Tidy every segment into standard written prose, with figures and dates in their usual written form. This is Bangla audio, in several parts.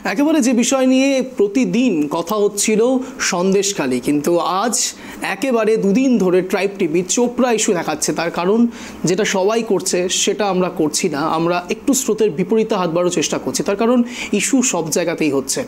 একেবারে যে বিষয় নিয়ে প্রতিদিন কথা হচ্ছিল সন্দেশখালী, কিন্তু আজ একেবারে দুদিন ধরে ট্রাইব টিভি চোপড়া ইস্যু দেখাচ্ছে। তার কারণ যেটা সবাই করছে সেটা আমরা করছি না, আমরা একটু স্রোতের বিপরীতে হাত বাড়ানোর চেষ্টা করছি। তার কারণ ইস্যু সব জায়গাতেই হচ্ছে।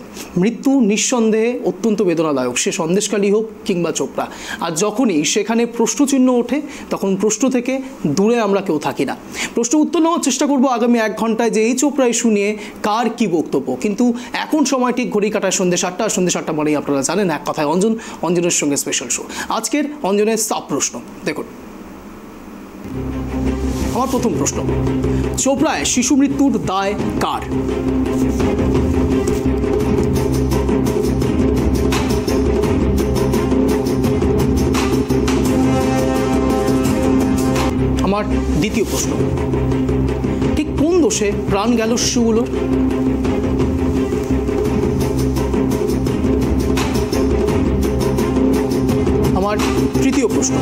মৃত্যু নিঃসন্দেহে অত্যন্ত বেদনাদায়ক, সে সন্দেশখালী হোক কিংবা চোপড়া। আর যখনই সেখানে প্রশ্নচিহ্ন ওঠে তখন প্রশ্ন থেকে দূরে আমরা কেউ থাকি না। প্রশ্ন উত্তর নেওয়ার চেষ্টা করব আগামী 1 ঘন্টায় যে এই চোপড়া ইস্যু নিয়ে কার কি বক্তব্য। কিন্তু এখন সময় ঠিক ঘড়ি কাটায় সন্ধ্যে 7টা, আর সন্ধ্যে 7টা মানেই আপনারা জানেন এক কথায় অঞ্জনের সঙ্গে স্পেশাল শো। আজকের অঞ্জনের সাব প্রশ্ন দেখুন। আমার প্রথম প্রশ্ন, চোপড়ায় শিশু মৃত্যুর দায় কার? আমার দ্বিতীয় প্রশ্ন, ঠিক কোন দোষে প্রাণ গেল শিশুগুলো? আমার তৃতীয় প্রশ্ন,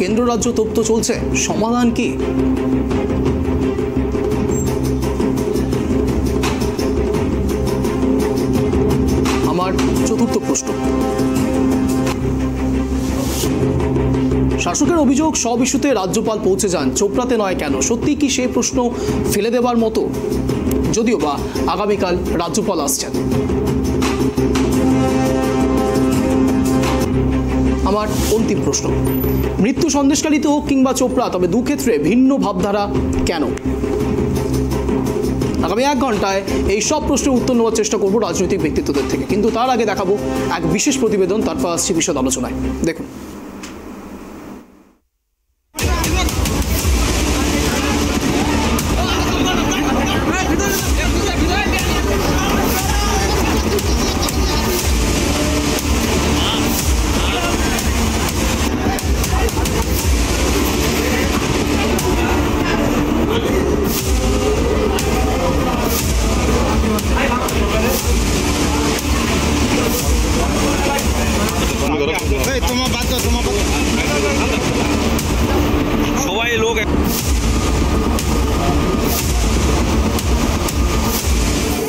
কেন্দ্র রাজ্য তপ্ত চলছে, সমাধান কি? আমার চতুর্থ প্রশ্ন, শাসকের অভিযোগ সব ইস্যুতে রাজ্যপাল পৌঁছে যান, চোপড়াতে নয় কেন? সত্যি কি সেই প্রশ্ন ফেলে দেবার মতো? যদিও বা আগামীকাল রাজ্যপাল আসছেন। আমার অন্তিম প্রশ্ন, মৃত্যু সন্দেশখালীতে হোক কিংবা চোপড়া, তবে দুক্ষেত্রে ভিন্ন ভাবধারা কেন? আগামী 1 ঘন্টায় এই সব প্রশ্নের উত্তর নেওয়ার চেষ্টা করবো রাজনৈতিক ব্যক্তিত্বদের থেকে। কিন্তু তার আগে দেখাবো এক বিশেষ প্রতিবেদন, তারপর আসছি বিশদ আলোচনায়। দেখুন।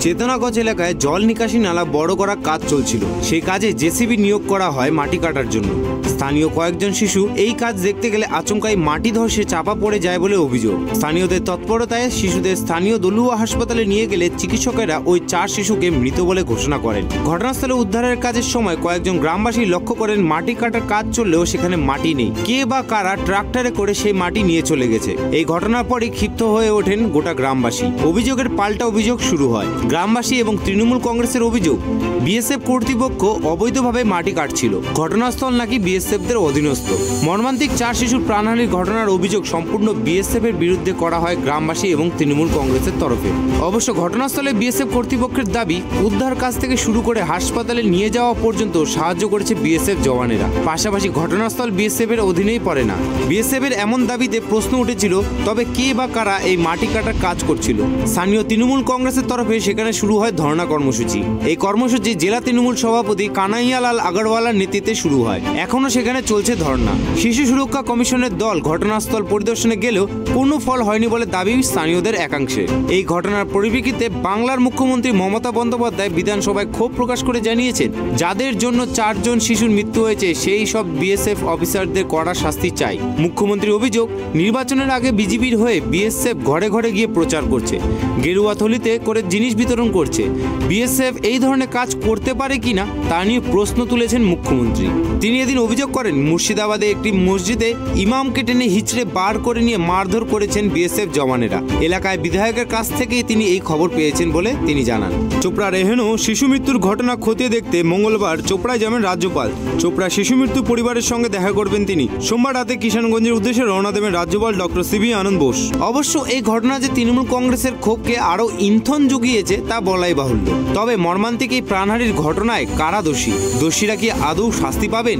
চেতনাগঞ্জ এলাকায় জল নিকাশি নালা বড় করার কাজ চলছিল। সেই কাজে জেসিবি নিয়োগ করা হয় মাটি কাটার জন্য। স্থানীয় কয়েকজন শিশু এই কাজ দেখতে গেলে আচমকাই মাটি ধসে চাপা পড়ে যায় বলে অভিযোগ। স্থানীয়দের তৎপরতায় শিশুদের স্থানীয় দলুয়া হাসপাতালে নিয়ে গেলে চিকিৎসকেরা ওই 4 শিশুকে মৃত বলে ঘোষণা করেন। ঘটনাস্থলে উদ্ধারের কাজের সময় কয়েকজন গ্রামবাসী লক্ষ্য করেন মাটি কাটার কাজ চললেও সেখানে মাটি নেই। কে বা কারা ট্রাক্টরে করে সেই মাটি নিয়ে চলে গেছে। এই ঘটনার পরই ক্ষিপ্ত হয়ে ওঠেন গোটা গ্রামবাসী। অভিযোগের পাল্টা অভিযোগ শুরু হয়। গ্রামবাসী এবং তৃণমূল কংগ্রেসের অভিযোগ, বিএসএফ কর্তৃপক্ষ অবৈধভাবে মাটি কাটছিল। ঘটনাস্থল নাকি বিএসএফদের অধীনস্থ। মর্মান্তিক 4 শিশুর প্রাণহানির ঘটনার অভিযোগ সম্পূর্ণ বিএসএফ এর বিরুদ্ধে করা হয় গ্রামবাসী এবং তৃণমূল কংগ্রেসের তরফে। অবশ্য ঘটনাস্থলে বিএসএফ কর্তৃপক্ষের দাবি, উদ্ধার কাজ থেকে শুরু করে হাসপাতালে নিয়ে যাওয়া পর্যন্ত সাহায্য করেছে বিএসএফ জওয়ানেরা। পাশাপাশি ঘটনাস্থল বিএসএফ এর অধীনেই পড়ে না। বিএসএফ এর এমন দাবিতে প্রশ্ন উঠেছিল, তবে কে বা কারা এই মাটি কাটার কাজ করছিল? স্থানীয় তৃণমূল কংগ্রেসের তরফে সেখানে শুরু হয় ধর্ণা কর্মসূচি। এই কর্মসূচি জেলা তৃণমূল সভাপতি কানাইয়ালাল আগরওয়ালার নেতৃত্বে শুরু হয়। এখনো সেখানে চলছে ধর্ণা। শিশু সুরক্ষা কমিশনের দল ঘটনাস্থল পরিদর্শনে গেলেও কোনো ফল হয়নি বলে দাবি স্থানীয়দের একাংশে। এই ঘটনার পরিপ্রেক্ষিতে বাংলার মুখ্যমন্ত্রী মমতা বন্দ্যোপাধ্যায় বিধানসভায় ক্ষোভ প্রকাশ করে জানিয়েছেন, যাদের জন্য 4 জন শিশুর মৃত্যু হয়েছে সেই সব বিএসএফ অফিসারদের কড়া শাস্তি চাই। মুখ্যমন্ত্রীর অভিযোগ, নির্বাচনের আগে বিজেপির হয়ে বিএসএফ ঘরে ঘরে গিয়ে প্রচার করছে, গেরুয়া থলিতে করে জিনিস বিতরণ করছে। বিএসএফ এই ধরনের কাজ করতে পারে কিনা তা নিয়ে প্রশ্ন তুলেছেন মুখ্যমন্ত্রী। তিনি এদিন অভিযোগ করেন, মুর্শিদাবাদে একটি মসজিদে ইমামকে টেনে হিচড়ে বার করে নিয়ে মারধর করেছেন বিএসএফ জওয়ানেরা। এলাকায় বিধায়কের কাছ থেকেই তিনি এই খবর পেয়েছেন বলে তিনি জানান। চোপড়ার এহেন শিশু মৃত্যুর ঘটনা খতিয়ে দেখতে মঙ্গলবার চোপড়ায় যাবেন রাজ্যপাল। চোপড়া শিশু মৃত্যু পরিবারের সঙ্গে দেখা করবেন তিনি। সোমবার রাতে কিষানগঞ্জের উদ্দেশ্যে রওনা দেবেন রাজ্যপাল ডক্টর সিবি আনন্দ বোস। অবশ্য এই ঘটনা যে তৃণমূল কংগ্রেসের ক্ষোভকে আরও ইন্ধন জুগিয়েছে তা বলাই বাহুল্য। তবে মর্মান্তিক এই প্রাণহানির ঘটনায় কারা দোষী? দোষীরা কি আদৌ শাস্তি পাবেন?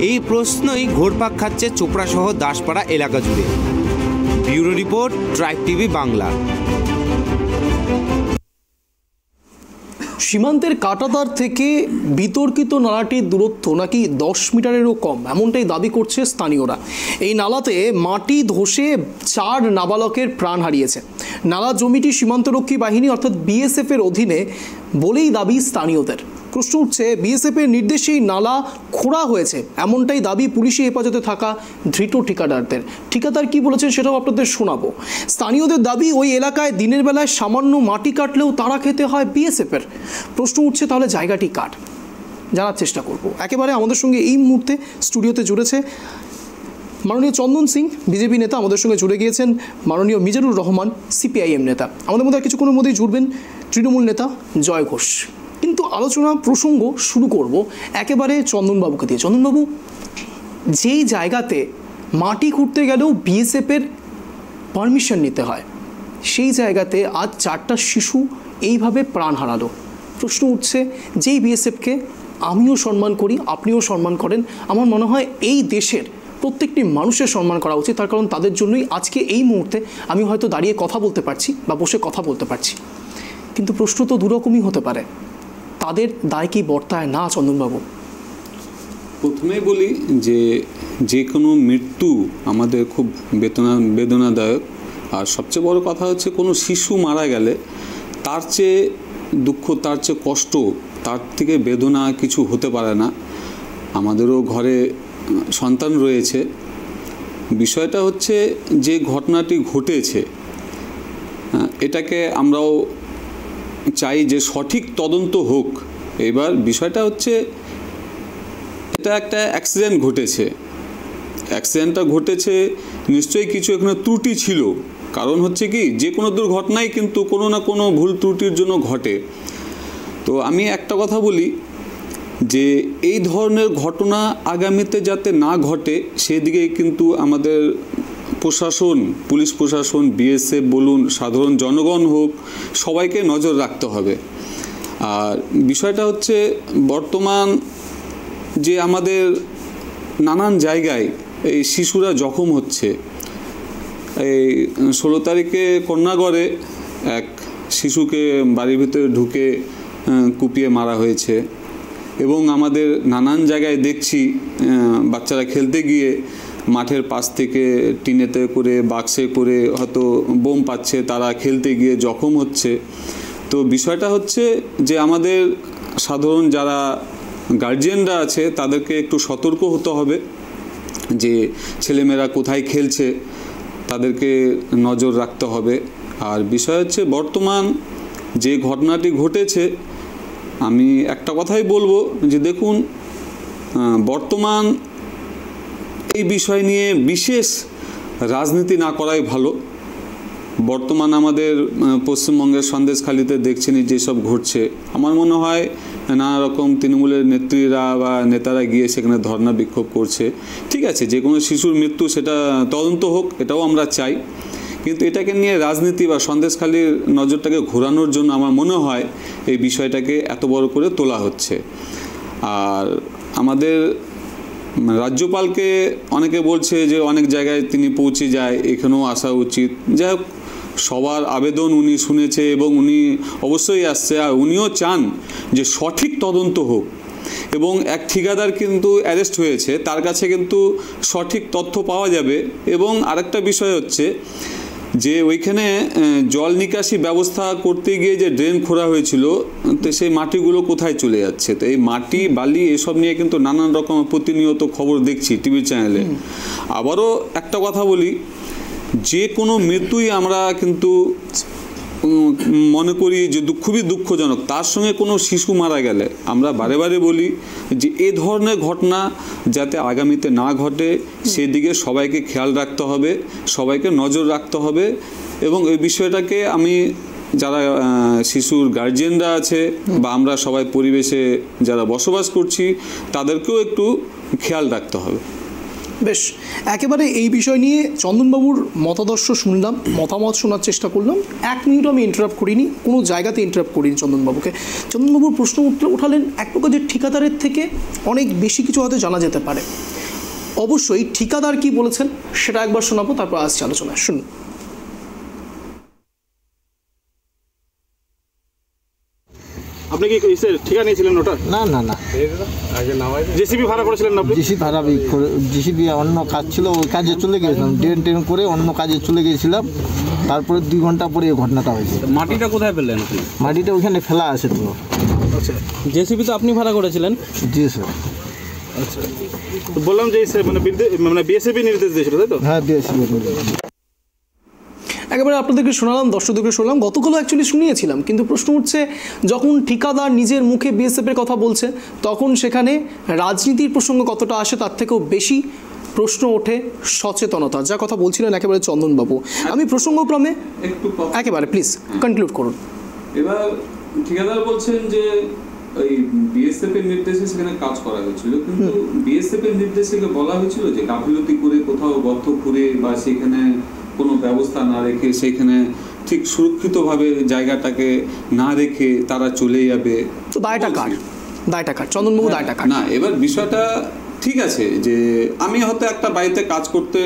এই প্রশ্নই ঘোরপাক খাচ্ছে চোপড়া সহ দাসপাড়া এলাকা জুড়ে। Bureau report, tribe TV Bangla. সীমান্তের কাঁটাতার থেকে বিতর্কিত নালাটির দূরত্ব নাকি 10 মিটারেরও কম, এমনটাই দাবি করছে স্থানীয়রা। এই নালাতে মাটি ধসে 4 নাবালকের প্রাণ হারিয়েছে। নালা জমিটি সীমান্তরক্ষী বাহিনী অর্থাৎ বিএসএফ এর অধীনে বলেই দাবি স্থানীয়দের। প্রশ্ন উঠছে, বিএসএফ এর নির্দেশেই নালা খোঁড়া হয়েছে এমনটাই দাবি পুলিশি হেফাজতে থাকা ধৃত ঠিকাদারদের। ঠিকাদার কি বলেছেন সেটাও আপনাদের শোনাবো। স্থানীয়দের দাবি, ওই এলাকায় দিনের বেলায় সামান্য মাটি কাটলেও তারা খেতে হয় বিএসএফ এর। প্রশ্ন উঠছে, তাহলে জায়গাটি কার? জানার চেষ্টা করব। একেবারে আমাদের সঙ্গে এই মুহূর্তে স্টুডিওতে জুড়েছে মাননীয় চন্দন সিং, বিজেপি নেতা। আমাদের সঙ্গে জুড়ে গিয়েছেন মাননীয় মিজানুর রহমান, সিপিআইএম নেতা। আমাদের মধ্যে কিছুক্ষণের মধ্যেই জুড়বেন তৃণমূল নেতা জয় ঘোষ। কিন্তু আলোচনা প্রসঙ্গ শুরু করব একেবারে চন্দনবাবুকে দিয়ে। চন্দনবাবু, যেই জায়গাতে মাটি খুঁড়তে গেলেও বিএসএফের পারমিশন নিতে হয়, সেই জায়গাতে আজ 4টা শিশু এইভাবে প্রাণ হারালো। প্রশ্ন উঠছে, যেই বিএসএফকে আমিও সম্মান করি, আপনিও সম্মান করেন, আমার মনে হয় এই দেশের প্রত্যেকটি মানুষের সম্মান করা উচিত। তার কারণ তাদের জন্যই আজকে এই মুহূর্তে আমি হয়তো দাঁড়িয়ে কথা বলতে পারছি বা বসে কথা বলতে পারছি। কিন্তু প্রশ্ন তো দুরকমই হতে পারে, তাদের দায় কি বর্তায় না? চন্দনবাবু, প্রথমেই বলি যে কোনো মৃত্যু আমাদের খুব বেদনাদায়ক। আর সবচেয়ে বড় কথা হচ্ছে, কোনো শিশু মারা গেলে তার চেয়ে দুঃখ, তার চেয়ে কষ্ট, তার থেকে বেদনা কিছু হতে পারে না। আমাদেরও ঘরে সন্তান রয়েছে। বিষয়টা হচ্ছে, যে ঘটনাটি ঘটেছে এটাকে আমরাও চাই যে সঠিক তদন্ত হোক। এবার বিষয়টা হচ্ছে, এটা একটা অ্যাক্সিডেন্ট ঘটেছে। অ্যাক্সিডেন্টটা ঘটেছে নিশ্চয়ই কিছু এখানে ত্রুটি ছিল। কারণ হচ্ছে কি, যে কোনো দুর্ঘটনাই কিন্তু কোনো না কোনো ভুল ত্রুটির জন্য ঘটে। তো আমি একটা কথা বলি, যে এই ধরনের ঘটনা আগামীতে যাতে না ঘটে সেদিকেই কিন্তু আমাদের প্রশাসন, পুলিশ প্রশাসন, বিএসএফ বলুন, সাধারণ জনগণ হোক, সবাইকে নজর রাখতে হবে। আর বিষয়টা হচ্ছে, বর্তমান যে আমাদের নানান জায়গায় এই শিশুরা জখম হচ্ছে। এই 16 তারিখে কন্যাগড়ে এক শিশুকে বাড়ির ভিতরে ঢুকে কুপিয়ে মারা হয়েছে। এবং আমাদের নানান জায়গায় দেখছি বাচ্চারা খেলতে গিয়ে মাঠের পাশ থেকে টিনেতে করে, বাক্সে করে হয়তো বোম পাচ্ছে, তারা খেলতে গিয়ে জখম হচ্ছে। তো বিষয়টা হচ্ছে যে আমাদের সাধারণ যারা গার্জিয়ানরা আছে তাদেরকে একটু সতর্ক হতে হবে, যে ছেলেমেয়েরা কোথায় খেলছে তাদেরকে নজর রাখতে হবে। আর বিষয় হচ্ছে, বর্তমান যে ঘটনাটি ঘটেছে, আমি একটা কথাই বলবো যে দেখুন, বর্তমান এই বিষয় নিয়ে বিশেষ রাজনীতি না করাই ভালো। বর্তমান আমাদের পশ্চিমবঙ্গের সন্দেশখালিতে দেখছেন যেসব ঘটছে, আমার মনে হয় নানা রকম তৃণমূলের নেত্রীরা বা নেতারা গিয়ে সেখানে ধর্ণা বিক্ষোভ করছে। ঠিক আছে, যে কোনো শিশুর মৃত্যু সেটা তদন্ত হোক, এটাও আমরা চাই। কিন্তু এটাকে নিয়ে রাজনীতি বা সন্দেশখালির নজরটাকে ঘোরানোর জন্য আমার মনে হয় এই বিষয়টাকে এত বড় করে তোলা হচ্ছে। আর আমাদের রাজ্যপালকে অনেকে বলছে যে অনেক জায়গায় তিনি পৌঁছে যায়, এখানেও আসা উচিত। যাই হোক, সবার আবেদন উনি শুনেছে এবং উনি অবশ্যই আসছে। আর উনিও চান যে সঠিক তদন্ত হোক। এবং এক ঠিকাদার কিন্তু অ্যারেস্ট হয়েছে, তার কাছে কিন্তু সঠিক তথ্য পাওয়া যাবে। এবং আরেকটা বিষয় হচ্ছে যে ওইখানে জল নিকাশি ব্যবস্থা করতে গিয়ে যে ড্রেন খোঁড়া হয়েছিল, তো সেই মাটিগুলো কোথায় চলে যাচ্ছে। তো এই মাটি, বালি এসব নিয়ে কিন্তু নানান রকম প্রতিনিয়ত খবর দেখছি টিভি চ্যানেলে। আবারও একটা কথা বলি, যে কোনো মৃত্যুই আমরা কিন্তু মনে করি যে খুবই দুঃখজনক। তার সঙ্গে কোনো শিশু মারা গেলে আমরা বারে বারে বলি যে এ ধরনের ঘটনা যাতে আগামীতে না ঘটে সেদিকে সবাইকে খেয়াল রাখতে হবে, সবাইকে নজর রাখতে হবে। এবং এই বিষয়টাকে আমি, যারা শিশুর গার্জিয়ানরা আছে বা আমরা সবাই পরিবেশে যারা বসবাস করছি, তাদেরকেও একটু খেয়াল রাখতে হবে। বেশ, একেবারে এই বিষয় নিয়ে চন্দনবাবুর মতাদর্শ শুনলাম, মতামত শোনার চেষ্টা করলাম। 1 মিনিট আমি ইন্টারাপ্ট করিনি, কোনো জায়গাতে ইন্টারাপ্ট করিনি চন্দনবাবুকে। চন্দনবাবুর প্রশ্ন উঠালেন এক প্রকার যে ঠিকাদারের থেকে অনেক বেশি কিছু হয়তো জানা যেতে পারে। অবশ্যই ঠিকাদার কি বলেছেন সেটা একবার শোনাবো, তারপর আসছে আলোচনা। শুনুন। আপনি কি ইসের ঠিকা নিয়েছিলেন ওটা? না না না, জেসিবি ভাড়া করেছিলেন না আপনি? জিসিবি অন্য কাজ ছিল, ওই কাজে চলে গিয়েছিলাম, ট্রেন করে অন্য কাজে চলে গিয়েছিলাম। তারপরে 2 ঘন্টা পরে এই ঘটনাটা হয়েছে। মাটিটা কোথায় পেলেন আপনি? মাটিটা ওইখানে ফেলা আছে তো। আচ্ছা, জেসিবি তো আপনি ভাড়া করেছিলেন? জি স্যার। আচ্ছা, তো বললাম যে মানে বিএসএফ নির্দেশ দিয়েছিল, তাই তো? হ্যাঁ দিয়েছি। একেবারে আপনাদেরকে শোনালাম, দর্শকদেরকে শোনালাম, গতকালও অ্যাকচুয়ালি শুনিয়েছিলাম, কিন্তু প্রশ্ন উঠছে যখন ঠিকাদার নিজের মুখে বিএসএফের কথা বলছে তখন সেখানে রাজনীতির প্রসঙ্গ কতটা আসে তার থেকেও বেশি প্রশ্ন ওঠে সচেতনতা, যা কথা বলছিলেন একেবারে চন্দনবাবু। আমি প্রসঙ্গক্রমে একেবারে প্লিজ কনক্লুড করুন। এবার ঠিকাদার বলছেন যে ওই বিএসএফ এর নির্দেশে সেখানে কাজ করা হয়েছিল, কিন্তু বিএসএফ এর নির্দেশে বলা হয়েছিল যে গাফিলতি করে কোথাও গর্ত করে বা সেখানে কোনো ব্যবস্থা না রেখে সেখানে ঠিক সুরক্ষিতভাবে জায়গাটাকে না রেখে তারা চলে যাবে। তো দায়টা কার চন্দনবাবু? দায়টা কার? না, এবার বিষয়টা ঠিক আছে যে আমি হয়তো একটা বাড়িতে কাজ করতে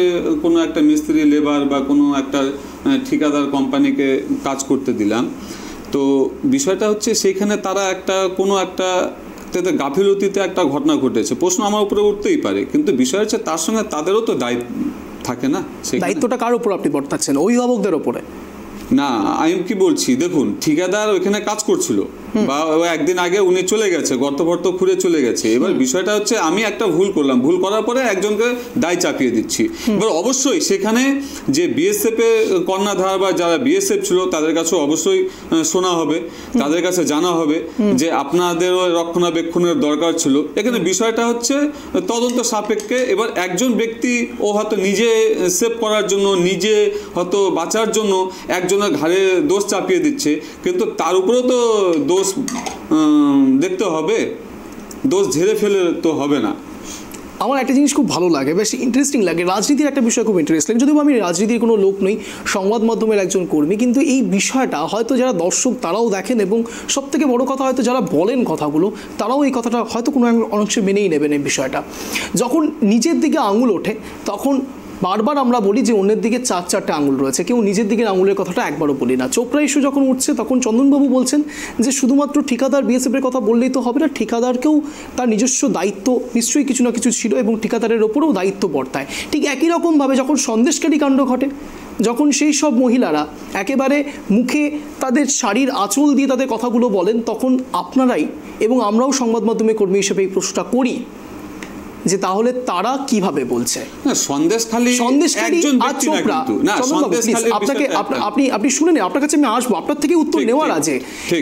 কোনো একটা মিস্ত্রি লেবার বা কোনো একটা ঠিকাদার কোম্পানিকে কাজ করতে দিলাম, তো বিষয়টা হচ্ছে সেইখানে তারা কোনো একটা গাফিলতিতে একটা ঘটনা ঘটেছে, প্রশ্ন আমার উপরে উঠতেই পারে, কিন্তু বিষয় হচ্ছে তার সঙ্গে তাদেরও তো দায়িত্ব থাকে না। দায়িত্বটা কার উপর আপনি বর্তাচ্ছেন? অভিভাবকদের উপরে? না, আমি কি বলছি, দেখুন ঠিকাদার ওইখানে কাজ করছিল বা একদিন আগে উনি চলে গেছে, গর্ত খুঁড়ে চলে গেছে। এবার বিষয়টা হচ্ছে আমি একটা ভুল করলাম, ভুল করার পরে একজনকে দায় চাপিয়ে দিচ্ছি। এবার অবশ্যই সেখানে যে বিএসএফ এর কর্ণধার বা যারা বিএসএফ ছিল তাদের কাছে অবশ্যই শোনা হবে, তাদের কাছে জানা হবে যে আপনাদেরও রক্ষণাবেক্ষণের দরকার ছিল। এখানে বিষয়টা হচ্ছে তদন্ত সাপেক্ষে। এবার একজন ব্যক্তি ও হয়তো নিজে সেভ করার জন্য, নিজে হয়তো বাঁচার জন্য একজনের ঘাড়ে দোষ চাপিয়ে দিচ্ছে, কিন্তু তার উপরেও তো দোষ দেখতে হবে, দোষ ঝেড়ে ফেলে তো হবে না। আমার একটা জিনিস খুব ভালো লাগে, বেশ ইন্টারেস্টিং লাগে, রাজনীতির একটা বিষয় খুব ইন্টারেস্টিং, যদিও আমি রাজনীতির কোনো লোক নই, সংবাদ মাধ্যমের একজন কর্মী, কিন্তু এই বিষয়টা হয়তো যারা দর্শক তারাও দেখেন এবং সবথেকে বড় কথা হয়তো যারা বলেন কথাগুলো তারাও এই কথাটা হয়তো কোনো অংশে মেনেই নেবেন। এই বিষয়টা যখন নিজের দিকে আঙুল ওঠে তখন বারবার আমরা বলি যে অন্যের দিকে 4-4টে আঙুল রয়েছে, কেউ নিজের দিকের আঙুলের কথাটা একবারও বলি না। চোপড়া ইস্যু যখন উঠছে তখন চন্দনবাবু বলছেন যে শুধুমাত্র ঠিকাদার বিএসএফের কথা বললেই তো হবে না, ঠিকাদারকেও তার নিজস্ব দায়িত্ব নিশ্চয়ই কিছু না কিছু ছিল এবং ঠিকাদারের ওপরেও দায়িত্ব বর্তায়। ঠিক একই রকমভাবে যখন সন্দেশকারী কাণ্ড ঘটে, যখন সেই সব মহিলারা একেবারে মুখে তাদের শাড়ির আঁচল দিয়ে তাদের কথাগুলো বলেন, তখন আপনারাই এবং আমরাও সংবাদ মাধ্যমে কর্মী হিসেবে এই প্রশ্নটা করি যে তাহলে তারা কিভাবে বলছে। আপনি শুনে নেন, আপনার কাছে আমি আসবো, আপনার থেকে উত্তর নেওয়ার আছে,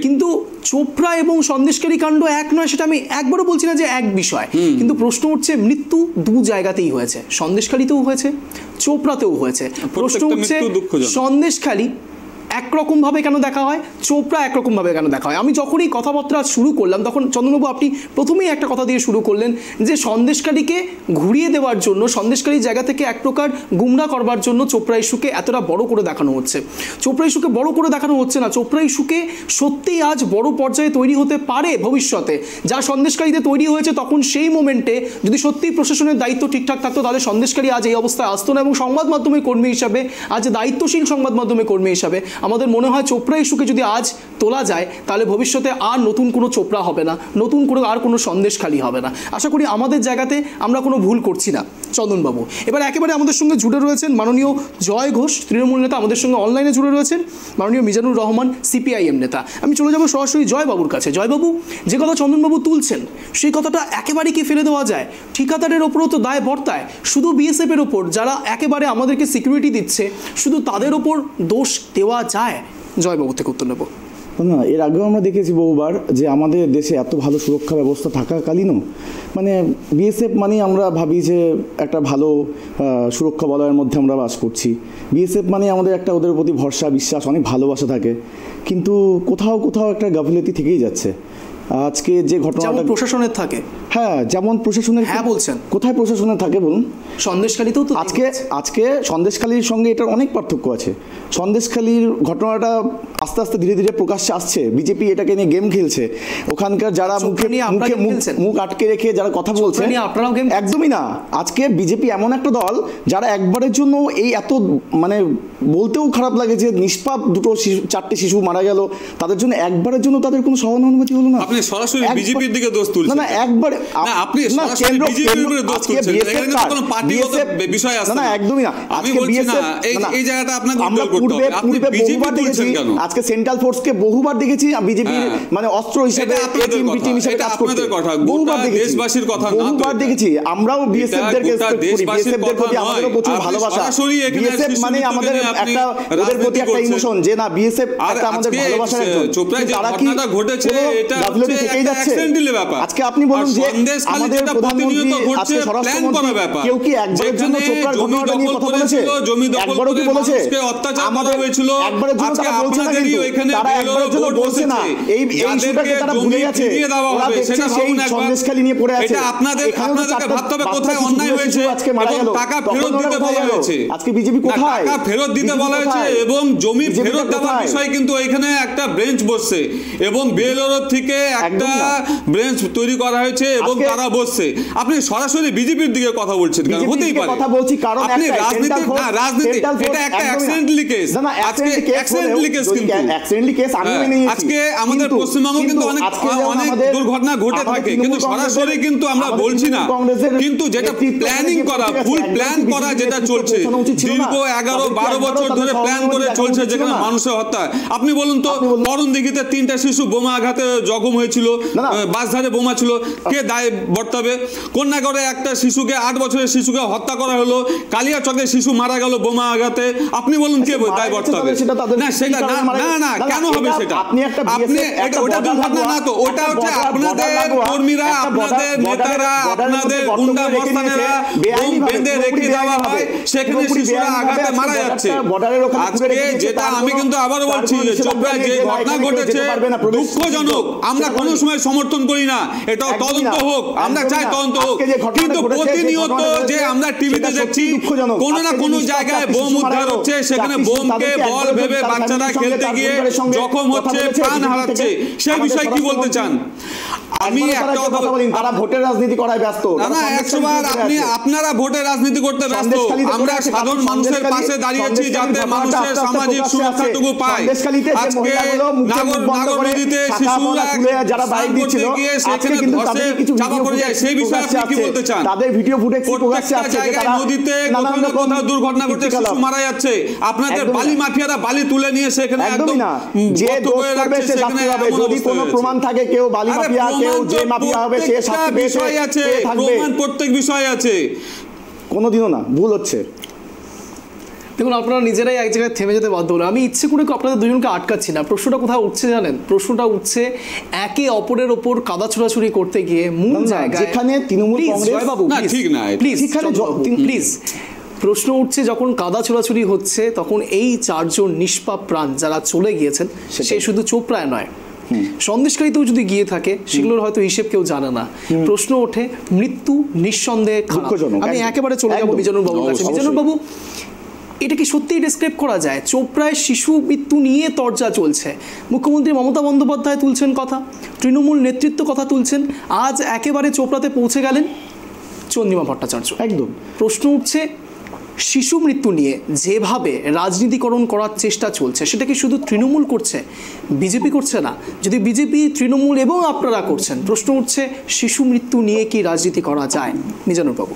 কিন্তু চোপড়া এবং সন্দেশকারী কাণ্ড এক নয়, সেটা আমি একবারও বলছি না যে এক বিষয়, কিন্তু প্রশ্ন উঠছে মৃত্যু 2 জায়গাতেই হয়েছে, সন্দেশখালীতেও হয়েছে, চোপড়াতেও হয়েছে। প্রশ্ন উঠছে সন্দেশখালী একরকমভাবে কেন দেখা হয়, চোপড়া একরকমভাবে কেন দেখা হয়। আমি যখনই কথাবার্তা শুরু করলাম তখন চন্দনবাবু আপনি প্রথমেই একটা কথা দিয়ে শুরু করলেন যে সন্দেশকারীকে ঘুরিয়ে দেওয়ার জন্য, সন্দেশকারীর জায়গা থেকে এক প্রকার গুমরা করবার জন্য চোপড়া ইস্যুকে এতটা বড় করে দেখানো হচ্ছে। চোপড়া ইস্যুকে বড় করে দেখানো হচ্ছে না, চোপড়া ইস্যুকে সত্যিই আজ বড় পর্যায়ে তৈরি হতে পারে ভবিষ্যতে। যা সন্দেশকারীতে তৈরি হয়েছে তখন সেই মোমেন্টে যদি সত্যিই প্রশাসনের দায়িত্ব ঠিকঠাক থাকতো তাহলে সন্দেশকারী আজ এই অবস্থায় আসতো না। এবং সংবাদ মাধ্যমের কর্মী হিসাবে, আজ দায়িত্বশীল সংবাদ মাধ্যমের কর্মী হিসাবে আমাদের মনে হয় চোপড়া ইস্যুকে যদি আজ তোলা যায় তাহলে ভবিষ্যতে আর নতুন কোনো চোপড়া হবে না, নতুন করে আর কোনো সন্দেশখালী হবে না। আশা করি আমাদের জায়গাতে আমরা কোনো ভুল করছি না। চন্দনবাবু এবার একেবারে আমাদের সঙ্গে জুড়ে রয়েছেন মাননীয় জয় ঘোষ, তৃণমূল নেতা, আমাদের সঙ্গে অনলাইনে জুড়ে রয়েছেন মাননীয় মিজানুর রহমান, সিপিআইএম নেতা। আমি চলে যাব সরাসরি জয়বাবুর কাছে। জয়বাবু, যে কথা চন্দনবাবু তুলছেন সেই কথাটা একেবারে কি ফেলে দেওয়া যায়? ঠিকাদারের ওপরও তো দায় বর্তায়, শুধু বিএসএফের ওপর যারা একেবারে আমাদেরকে সিকিউরিটি দিচ্ছে শুধু তাদের ওপর দোষ দেওয়া যায়? জয়বাবু থেকে উত্তর নেব। না, এর আগেও আমরা দেখেছি বহুবার যে আমাদের দেশে এত ভালো সুরক্ষা ব্যবস্থা থাকাকালীনও মানে বিএসএফ মানে আমরা ভাবি যে একটা ভালো সুরক্ষা বলয়ের মধ্যে আমরা বাস করছি, বিএসএফ মানে আমাদের একটা ওদের প্রতি ভরসা, বিশ্বাস, অনেক ভালোবাসা থাকে, কিন্তু কোথাও কোথাও একটা গাফিলতি থেকেই যাচ্ছে। আজকে যে ঘটনাটা প্রশাসনের থাকে, হ্যাঁ, যেমন প্রশাসনের হ্যাঁ বলছেন। কোথায় প্রশাসনের থাকে বলুন? সন্দেশখালীতেও তো আজকে সন্দেশখালীর সঙ্গে এটার অনেক পার্থক্য আছে। সন্দেশখালীর ঘটনাটা আস্তে আস্তে ধীরে ধীরে প্রকাশ্যে আসছে। বিজেপি এটাকে নিয়ে গেম খেলছে। ওখানকার যারা মুখ আটকে রেখে যারা কথা বলছে, একদমই না। আজকে বিজেপি এমন একটা দল যারা একবারের জন্য এই এত মানে বলতেও খারাপ লাগে যে নিষ্পাপ চারটে শিশু মারা গেল, তাদের জন্য একবারের জন্য তাদের কোনো সহানুভূতি হলো না। আপনি সরাসরি বিজেপির দিকে দোষ তুলছেন। না একবার আপনি সরাসরি বিজেপির উপরে দোষ তুলছেন। এখানে কোনো পার্টিগত বিষয় আছে না, একদমই না। আমি বলছি না এই জায়গাটা আপনাকে উল্লেখ করতে হবে। আপনি বিজেপি তুলছেন কেন? আজকে সেন্ট্রাল ফোর্সকে বহুবার দেখেছি বিজেপি মানে অস্ত্র হিসেবে টিম হিসেবে কাজ করতে। বহুবার দেখেছি, দেশবাসীর কথা না, বহুবার দেখেছি। আমরাও বিএসএফ দের বিএসএফ প্রতি আমাদের প্রচুর ভালোবাসা। বিএসএফ মানে আমাদের একটা ওদের প্রতি একটা ইমোশন যে না বিএসএফ একটা আমাদের ভালোবাসার একজন। তারা কি ঘটেছে এটা গাফিলতি থেকেই যাচ্ছে। আজকে আপনি বলুন যে আমাদের প্রধানমন্ত্রী আজকে স্বরাষ্ট্রমন্ত্রী কেউ কি একবারের জন্য চোপড়ার ঘটনাটা নিয়ে কথা বলেছে? একবারও কি বলেছে? আমাদের একবারের জন্য তারা বলছে না, কিন্তু তারা একবারের জন্য বলছে না। এই ইস্যুটাকে তারা ভুলে গেছে। ওরা দেখছে সেই সন্দেশখালী নিয়ে পড়ে আছে। আপনাদেরকে ভাবতে হবে কোথায় অন্যায় হয়েছে এবং টাকা ফেরত দিতে বলা হয়েছে। আজকে বিজেপি কোথায় টাকা ফেরত দিতে বলা হয়েছে এবং জমি ফেরত দেওয়ার বিষয় কিন্তু এখানে একটা বেঞ্চ বসছে এবং বিএলওর থেকে একটা বেঞ্চ তৈরি করা হয়েছে এবং তারা বসছে। আপনি সরাসরি বিজেপির দিকে কথা বলছেন কেন? হতেই পারে কথা বলছি কারণ আপনি রাজনীতি এটা একটা অ্যাক্সিডেন্টালি কেস। আজকে অ্যাক্সিডেন্টালি কেস, কিন্তু অ্যাক্সিডেন্টালি কেস আমি মেনে নিয়েছি। আজকে আমাদের পশ্চিমবঙ্গে কিন্তু অনেক দুর্ঘটনা ঘটে থাকে, কিন্তু সরাসরি কিন্তু আমরা বলছি না। কিন্তু যেটা প্ল্যানিং করা, ফুল প্ল্যান করা যেটা চলছে দীর্ঘ 11-12 বছর ধরে প্ল্যান করে চলছে, যেখানে মানুষের হত্যা। আপনি বলুন তো, করণদিঘিতে 3টা শিশু বোমা আঘাতে জখম হয়েছিল, বাসধারে বোমা ছিল, কে দায় বর্তাবে? কন্যাগড়ে একটা শিশুকে 8 বছরের শিশুকে হত্যা করা হলো, কালিয়াচকে শিশু মারা গেল বোমা আঘাতে। আপনি বলুন কে দায় বর্তাবে? না সেটা না কেন হবে সেটা? আপনি ওটা দুর্ঘটনা না তো, ওটা হচ্ছে আপনাদের কর্মীরা, আপনাদের নেতারা, আপনাদের গুন্ডা মস্তানেরা বোম বেঁধে রেখে দেওয়া হয়, সেখানে শিশুরা আঘাতে মারা যাচ্ছে। আজকে যেটা আমি কিন্তু আবারও বলছি, চোপড়ায় যে ঘটনা ঘটেছে দুঃখজনক, আমরা কোনো সময় সমর্থন করি না, এটাও তদন্ত হোক, আমরা চাই তদন্ত হোক। কিন্তু প্রতিনিয়ত যে আমরা টিভিতে দেখছি কোনো না কোনো জায়গায় বোম উদ্ধার হচ্ছে, সেখানে বোমকে বল ভেবে বাচ্চারা খেলতে গিয়ে জখম হচ্ছে, প্রাণ হারাচ্ছে। সেই বিষয়ে কি বলতে চান? আমি একটা কথা বলি, তারা ভোটের রাজনীতি করায় ব্যস্ত। না 100 বার আপনারা ভোটের রাজনীতি করতে ব্যস্ত। আমরা সাধারণ মানুষের পাশে দাঁড়িয়েছি যাতে মানুষের সামাজিক সুরক্ষাটুকু পায়। আজকে নাগরনদীতে শিশুরা যারা বাইক দিচ্ছিল সেখানে ধসে চাপা পড়ে যায়, সেই বিষয়ে আপনি কি বলতে চান? তাদের ভিডিও ফুটেজ প্রকাশ্যে আছে, জায়গায় নদীতে কোথাও দুর্ঘটনা ঘটে শিশু মারা যাচ্ছে, আপনাদের বালি মাফিয়ারা বালি তুলে নিয়ে সেখানে একদম না যে দোষ করবে সে শাস্তি হবে। যদি কোনো প্রমাণ থাকে কেউ বালি মাফিয়া, কেউ যে মাফিয়া হবে সে শাস্তি বিষয় আছে, প্রমাণ প্রত্যেক বিষয় আছে। কোনোদিনও না, ভুল হচ্ছে। দেখুন আপনারা নিজেরাই এক জায়গায় থেমে যেতে বাধ্য হলো। আমি ইচ্ছে করে আপনাদের দুজনকে আটকাচ্ছি না। প্রশ্নটা কোথায় উঠছে জানেন? প্রশ্নটা উঠছে একে অপরের ওপর কাদা ছোড়াছুড়ি করতে গিয়ে মূল জায়গায় যেখানে তৃণমূল কংগ্রেস না ঠিক না, প্লিজ প্রশ্ন উঠছে যখন কাদা ছোড়াছুড়ি হচ্ছে তখন এই 4 জন নিষ্পাপ প্রাণ যারা চলে গিয়েছেন, সে শুধু চোপড়ায় নয়, সন্দেশকারীতেও যদি গিয়ে থাকে সেগুলোর হয়তো হিসেব কেউ জানে না। প্রশ্ন ওঠে মৃত্যু নিঃসন্দেহে খারাপ। আমি একেবারে চলে যাবো মিজানুর বাবুর কাছে। মিজানুর বাবু, এটা কি সত্যিই ডেসক্রাইব করা যায়? চোপড়ায় শিশু মৃত্যু নিয়ে তরজা চলছে, মুখ্যমন্ত্রী মমতা বন্দ্যোপাধ্যায় তুলছেন কথা, তৃণমূল নেতৃত্ব কথা তুলছেন, আজ একেবারে চোপড়াতে পৌঁছে গেলেন চন্দ্রিমা ভট্টাচার্য। একদম প্রশ্ন উঠছে শিশু মৃত্যু নিয়ে যেভাবে রাজনীতিকরণ করার চেষ্টা চলছে, সেটা কি শুধু তৃণমূল করছে, বিজেপি করছে না? যদি বিজেপি, তৃণমূল এবং আপনারা করছেন, প্রশ্ন উঠছে শিশু মৃত্যু নিয়ে কি রাজনীতি করা যায়? মিজানুর বাবু।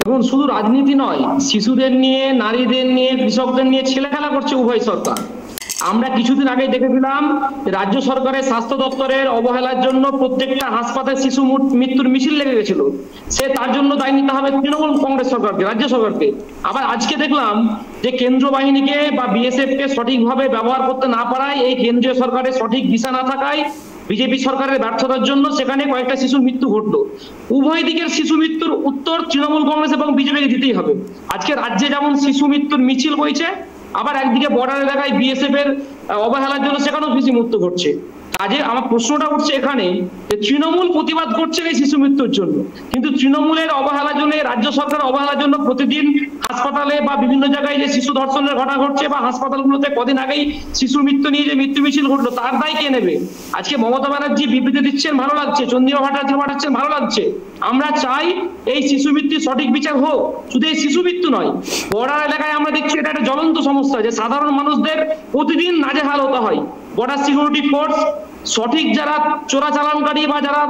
এবং শুধু রাজনীতি নয়, শিশুদের নিয়ে, নারীদের নিয়ে, কৃষকদের নিয়ে ছেলে খেলা করছে উভয় সরকার। আমরা কিছুদিন আগে দেখেছিলাম রাজ্য সরকারের স্বাস্থ্য দপ্তরের অবহেলার জন্য প্রত্যেকটা হাসপাতালে শিশু মৃত্যুর মিছিল লেগে গেছিল। তার জন্য দায় নিতে হবে তৃণমূল কংগ্রেস সরকারকে, রাজ্য সরকারকে। আবার আজকে দেখলাম যে কেন্দ্র বাহিনীকে বা বিএসএফ কে সঠিকভাবে ব্যবহার করতে না পারায়, এই কেন্দ্রীয় সরকারের সঠিক দিশা না থাকায়, বিজেপি সরকারের ব্যর্থতার জন্য সেখানে কয়েকটা শিশুর মৃত্যু ঘটলো। উভয় দিকের শিশু মৃত্যুর উত্তর তৃণমূল কংগ্রেস এবং বিজেপিকে দিতেই হবে। আজকে রাজ্যে যেমন শিশু মৃত্যুর মিছিল হয়েছে, আবার একদিকে বর্ডার এলাকায় বিএসএফ এর অবহেলার জন্য সেখানেও শিশু মৃত্যু ঘটছে। কাজে আমার প্রশ্নটা উঠছে এখানে যে তৃণমূল প্রতিবাদ করছে এই শিশু মৃত্যুর জন্য, কিন্তু তৃণমূলের অবহেলার জন্য, রাজ্য সরকারের অবহেলার জন্য প্রতিদিন হাসপাতালে বা বিভিন্ন জায়গায় যে শিশু ধর্ষণের ঘটনা ঘটছে বা হাসপাতালগুলোতে কদিন আগেই শিশু মৃত্যু নিয়ে যে মৃত্যু মিছিল ঘটলো, তার দায় কে নেবে? আজকে মমতা ব্যানার্জি বিবৃতি দিচ্ছেন, ভালো লাগছে, চন্দ্রিমা ভট্টাচার্য পাঠাচ্ছেন, ভালো লাগছে। আমরা চাই এই শিশু মৃত্যুর সঠিক বিচার হোক। শুধু এই শিশু মৃত্যু নয়, বর্ডার এলাকায় আমরা দেখছি এটা একটা জ্বলন্ত সমস্যা যে সাধারণ মানুষদের প্রতিদিন নাজেহাল হতে হয়। বর্ডার সিকিউরিটি ফোর্স সঠিক যারা চোরাচালানকারী বা যারা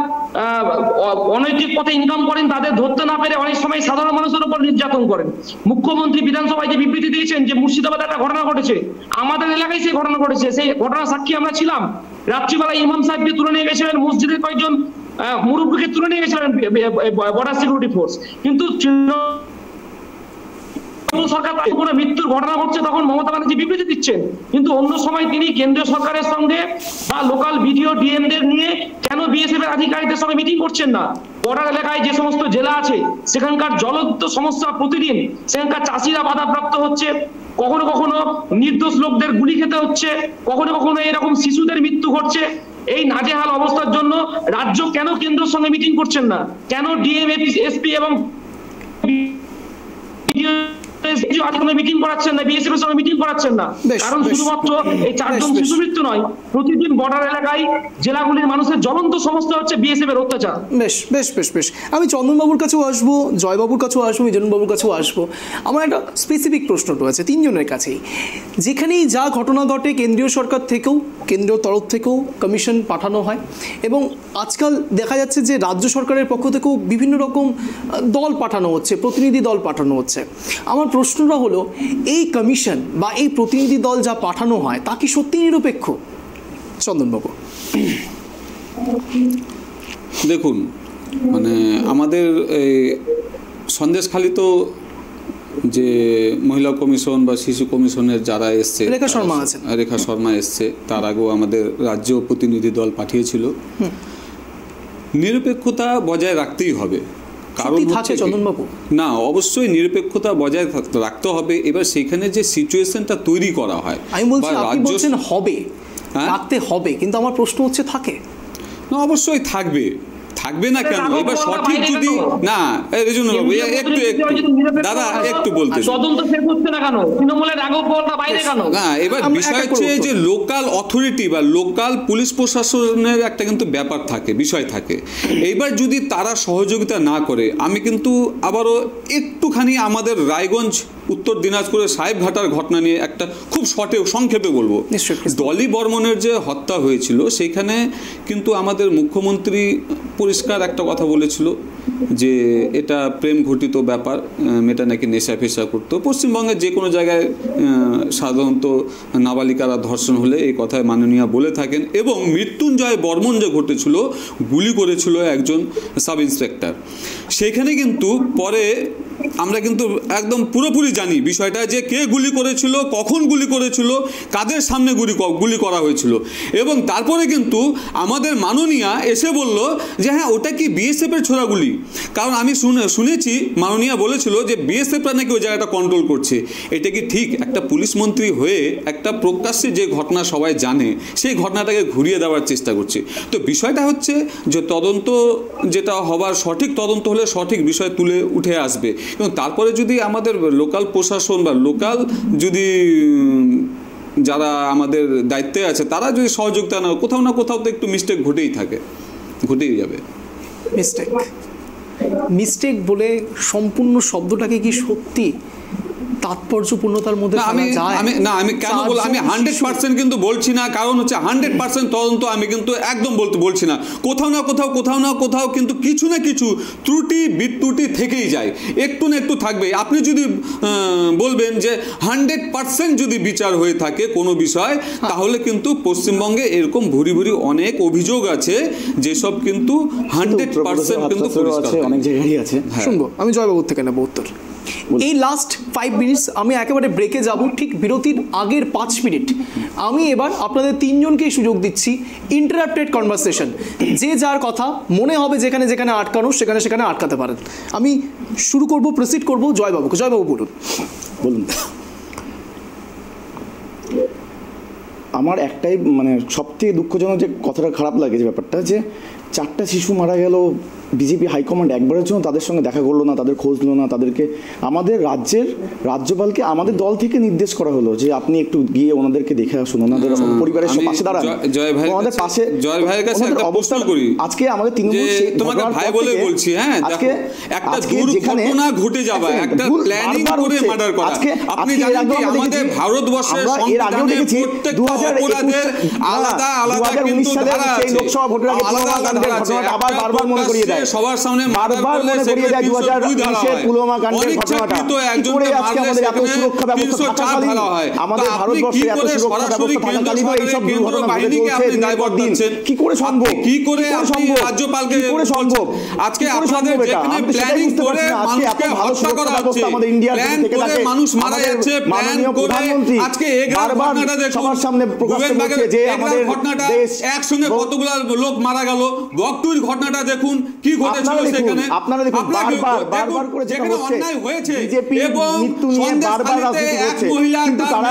অনৈতিক পথে ইনকাম করেন তাদের ধরতে না পেরে অনেক সময় সাধারণ মানুষের উপর নির্যাতন করেন। মুখ্যমন্ত্রী বিধানসভায় যে বিবৃতি দিয়েছেন যে মুর্শিদাবাদে একটা ঘটনা ঘটেছে, আমাদের এলাকায় সেই ঘটনা ঘটেছে, সেই ঘটনার সাক্ষী আমরা ছিলাম। রাত্রিবেলা ইমাম সাহেবকে তুলে নিয়ে গেছিলেন, মসজিদের কয়েকজন মুরব্বীকে তুলে নিয়ে গেছিলেন বর্ডার সিকিউরিটি ফোর্স, কিন্তু সরকার কোনো মৃত্যুর ঘটনা ঘটছে তখন মমতা ব্যানার্জি বিবৃতি দিচ্ছেন, কিন্তু অন্য সময় তিনি কেন্দ্রীয় সরকারের সঙ্গে বা লোকাল বিডিও ডিএমদের নিয়ে কেন বিএসএফ এর আধিকারিকদের সঙ্গে মিটিং করছেন না? বর্ডার এলাকায় যে সমস্ত জেলা আছে সেখানকার জ্বলন্ত সমস্যা প্রতিদিন, সেখানকার চাষিরা বাধাপ্রাপ্ত হচ্ছে, কখনো কখনো নির্দোষ লোকদের গুলি খেতে হচ্ছে, কখনো কখনো এরকম শিশুদের মৃত্যু ঘটছে। এই নাজেহাল অবস্থার জন্য রাজ্য কেন কেন্দ্রের সঙ্গে মিটিং করছেন না? কেন ডিএম, এসপি এবং মিটিং করাচ্ছেন না, বিএসএফ এর সঙ্গে মিটিং করাচ্ছেন না? কারণ শুধুমাত্র এই 4 জন শিশু মৃত্যু নয়, প্রতিদিন বর্ডার এলাকায় জেলাগুলির মানুষের জ্বলন্ত সমস্যা হচ্ছে বিএসএফ এর অত্যাচার। বেশ বেশ বেশ বেশ আমি চন্দনবাবুর কাছেও আসবো, জয়বাবুর কাছেও আসবো, মিজনবাবুর কাছেও আসবো। আমার একটা স্পেসিফিক প্রশ্ন রয়েছে তিনজনের কাছেই। যেখানেই যা ঘটনা ঘটে কেন্দ্রীয় সরকার থেকেও, কেন্দ্রীয় তরফ থেকেও কমিশন পাঠানো হয়, এবং আজকাল দেখা যাচ্ছে যে রাজ্য সরকারের পক্ষ থেকেও বিভিন্ন রকম দল পাঠানো হচ্ছে, প্রতিনিধি দল পাঠানো হচ্ছে। আমার প্রশ্নটা হলো, এই কমিশন বা এই প্রতিনিধি দল যা পাঠানো হয় তা কি সত্যি নিরপেক্ষ? চন্দনবাবু। দেখুন, মানে আমাদের এই সন্দেশখালী তো যে মহিলা কমিশন বা শিশু কমিশনের যারা এসছে, রেখা শর্মা এসছে, তার আগেও আমাদের রাজ্য প্রতিনিধি দল পাঠিয়েছিল। নিরপেক্ষতা বজায় রাখতেই হবে, কারণ না, অবশ্যই নিরপেক্ষতা বজায় রাখতে হবে। এবার সেখানে যে সিচুয়েশনটা তৈরি করা হয়, আমি বলছি আপনি বলছেন হবে, রাখতে হবে, কিন্তু আমার প্রশ্ন হচ্ছে থাকে না? অবশ্যই থাকবে, থাকবে না কেন? এবার সঠিক যদি না, রেজনবাবু একটু দাদা একটু বলতে, না এবার বিষয় হচ্ছে যে লোকাল অথরিটি বা লোকাল পুলিশ প্রশাসনের একটা কিন্তু ব্যাপার থাকে, বিষয় থাকে। এইবার যদি তারা সহযোগিতা না করে, আমি কিন্তু আবারও একটুখানি আমাদের রায়গঞ্জ উত্তর দিনাজপুরের সাহেবঘাটার ঘটনা নিয়ে একটা খুব সংক্ষেপে বলবো। ডলি বর্মনের যে হত্যা হয়েছিল, সেখানে কিন্তু আমাদের মুখ্যমন্ত্রী পরিষ্কার একটা কথা বলেছিল যে এটা প্রেম ঘটিত ব্যাপার, মেয়েটা নাকি নেশা ফেশা করতো। পশ্চিমবঙ্গের যে কোনো জায়গায় সাধারণত নাবালিকারা ধর্ষণ হলে এই কথায় মাননীয় বলে থাকেন। এবং মৃত্যুঞ্জয় বর্মন যে ঘটেছিল, গুলি করেছিল একজন সাব ইন্সপেক্টর, সেখানে কিন্তু পরে আমরা কিন্তু একদম পুরোপুরি জানি বিষয়টা, যে কে গুলি করেছিল, কখন গুলি করেছিল, কাদের সামনে গুলি করা হয়েছিল। এবং তারপরে কিন্তু আমাদের মাননীয়া এসে বলল যে হ্যাঁ, ওটা কি বিএসএফ এর ছোড়া গুলি। কারণ আমি শুনেছি মাননীয়া বলেছিল যে বিএসএফরা নাকি ওই জায়গাটা কন্ট্রোল করছে। এটা কি ঠিক? একটা পুলিশ মন্ত্রী হয়ে একটা প্রকাশ্যে যে ঘটনা সবাই জানে, সেই ঘটনাটাকে ঘুরিয়ে দেওয়ার চেষ্টা করছে। তো বিষয়টা হচ্ছে যে তদন্ত যেটা হবার, সঠিক তদন্ত হলে সঠিক বিষয় তুলে উঠে আসবে। এবং তারপরে যদি আমাদের লোকাল প্রশাসন বা লোকাল যদি যারা আমাদের দায়িত্বে আছে তারা যদি সহযোগিতা না, কোথাও না কোথাও তো একটু মিস্টেক ঘটেই যাবে। মিস্টেক বলে সম্পূর্ণ শব্দটাকে কি সত্যি তাৎপর্যপূর্ণতার মধ্যে আমি কেন বল, আমি 100% কিন্তু বলছি না, কারণ হচ্ছে 100% তদন্ত আমি কিন্তু একদম বলছি না। কোথাও না কোথাও কিন্তু কিছু না কিছু ত্রুটি বিত্রুটি থেকেই যায়, একটু না একটু থাকবে। আপনি যদি বলবেন যে 100% যদি বিচার হয়ে থাকে কোনো বিষয়, তাহলে কিন্তু পশ্চিমবঙ্গে এরকম ভুরি অনেক অভিযোগ আছে যেসব কিন্তু 100% কিন্তু পরিষ্কার অনেক জায়গায় আছে। শুনবো আমি জয়বাবুর থেকে নেব উত্তর। এই লাস্ট 5 মিনিটস আমি একেবারে ব্রেকে যাব, ঠিক বিরতির আগের 5 মিনিট আমি এবার আপনাদের তিনজনকেই সুযোগ দিচ্ছি ইন্টারাপ্টেড কনভারসেশন। যে যার কথা মনে হবে যেখানে যেখানে আটকানো সেখানে আটকাতে পারেন। আমি শুরু করব, প্রসিড করব জয়বাবুকে। জয়বাবু বলুন। আমার একটাই মানে সবথেকে দুঃখজনক যে কথাটা খারাপ লাগে যে ব্যাপারটা, যে 4টা শিশু মারা গেল, বিজেপি হাইকমান্ড একবারের জন্য তাদের সঙ্গে দেখা করলো না, তাদের খোঁজ নিল না, তাদেরকে আমাদের রাজ্যপালকে আমাদের দল থেকে নির্দেশ করা হলো যে আপনি একটু গিয়ে ওনাদেরকে দেখে আসুন, ওনাদের পরিবারের পাশে দাঁড়ান, ওনাদের পাশে জয় ভাইয়ের কাছে একটা প্রশ্ন করি। আজকে আমাদের তৃণমূল তোমাকে ভাই বলে বলছি, হ্যাঁ, আজকে একটা দুর্ঘটনা ঘটে যাবে, একটা প্ল্যানিং করে মার্ডার করা। আপনি জানেন কি আমাদের ভারতবর্ষের সংবিধানে প্রত্যেকটা অপরাধের আলাদা আলাদা কিন্তু ধারা আছে, লোকসভা ভোটের আগে আবার বারবার মনে করিয়ে দেয়, সবার সামনে বারবার মনে করিয়ে দেয় 2019 পুলওয়ামা কাণ্ডের ঘটনাটা। কি করে আজকে আমাদের এত সুরক্ষা ব্যবস্থা থাকাকালীন, আমাদের ভারতবর্ষে এত সুরক্ষা ব্যবস্থা থাকাকালীন এই সব দুর্ঘটনা ঘটে চলছে দিনের পর দিন? কি করে সম্ভব? কি করে রাজ্যপালকে সম্ভব? আজকে আপনাদের যেখানে প্ল্যানিং করে মানুষকে হত্যা করা হচ্ছে, আমাদের ইন্ডিয়ার থেকে থাকে, মানুষ মারা যাচ্ছে, প্ল্যান করে আজকে এগরার ঘটনাটা দেখুন, সবার সামনে প্রকাশ করছে যে আমাদের ঘটনাটা একসঙ্গে কতগুলো লোক মারা গেল। বকটুর ঘটনাটা দেখুন কি ঘটেছিল সেখানে, আপনারা দেখুন বারবার করে যেখানে অন্যায় হয়েছে এবং মৃত্যু নিয়ে বারবার রাজনীতি করছে, কিন্তু তারা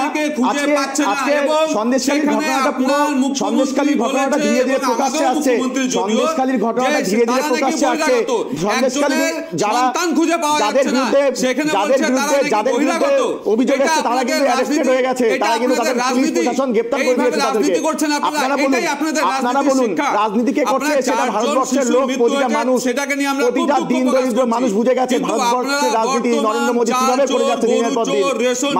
আজকে সন্দেশখালীর ঘটনাটা পুরো সন্দেশখালীর ঘটনাটা ধীরে ধীরে প্রকাশ্যে আসছে, সন্দেশখালীর ঘটনাটা ধীরে ধীরে প্রকাশ্যে আসছে। সন্দেশখালীর যাদের বিরুদ্ধে অভিযোগ আছে তারা কিন্তু অ্যারেস্টেড হয়ে গেছে, তারা কিন্তু তাদের পুলিশ প্রশাসন গ্রেফতার করে দিয়েছে তাদেরকে। আপনারা বলুন রাজনীতি কে করছে? সেটা ভারতবর্ষের লোক, প্রতিটা মানুষ, প্রতিটা দিন দরিদ্র মানুষ বুঝে গেছে ভারতবর্ষের রাজনীতি নরেন্দ্র মোদী কিভাবে করে যাচ্ছে দিনের পর দিন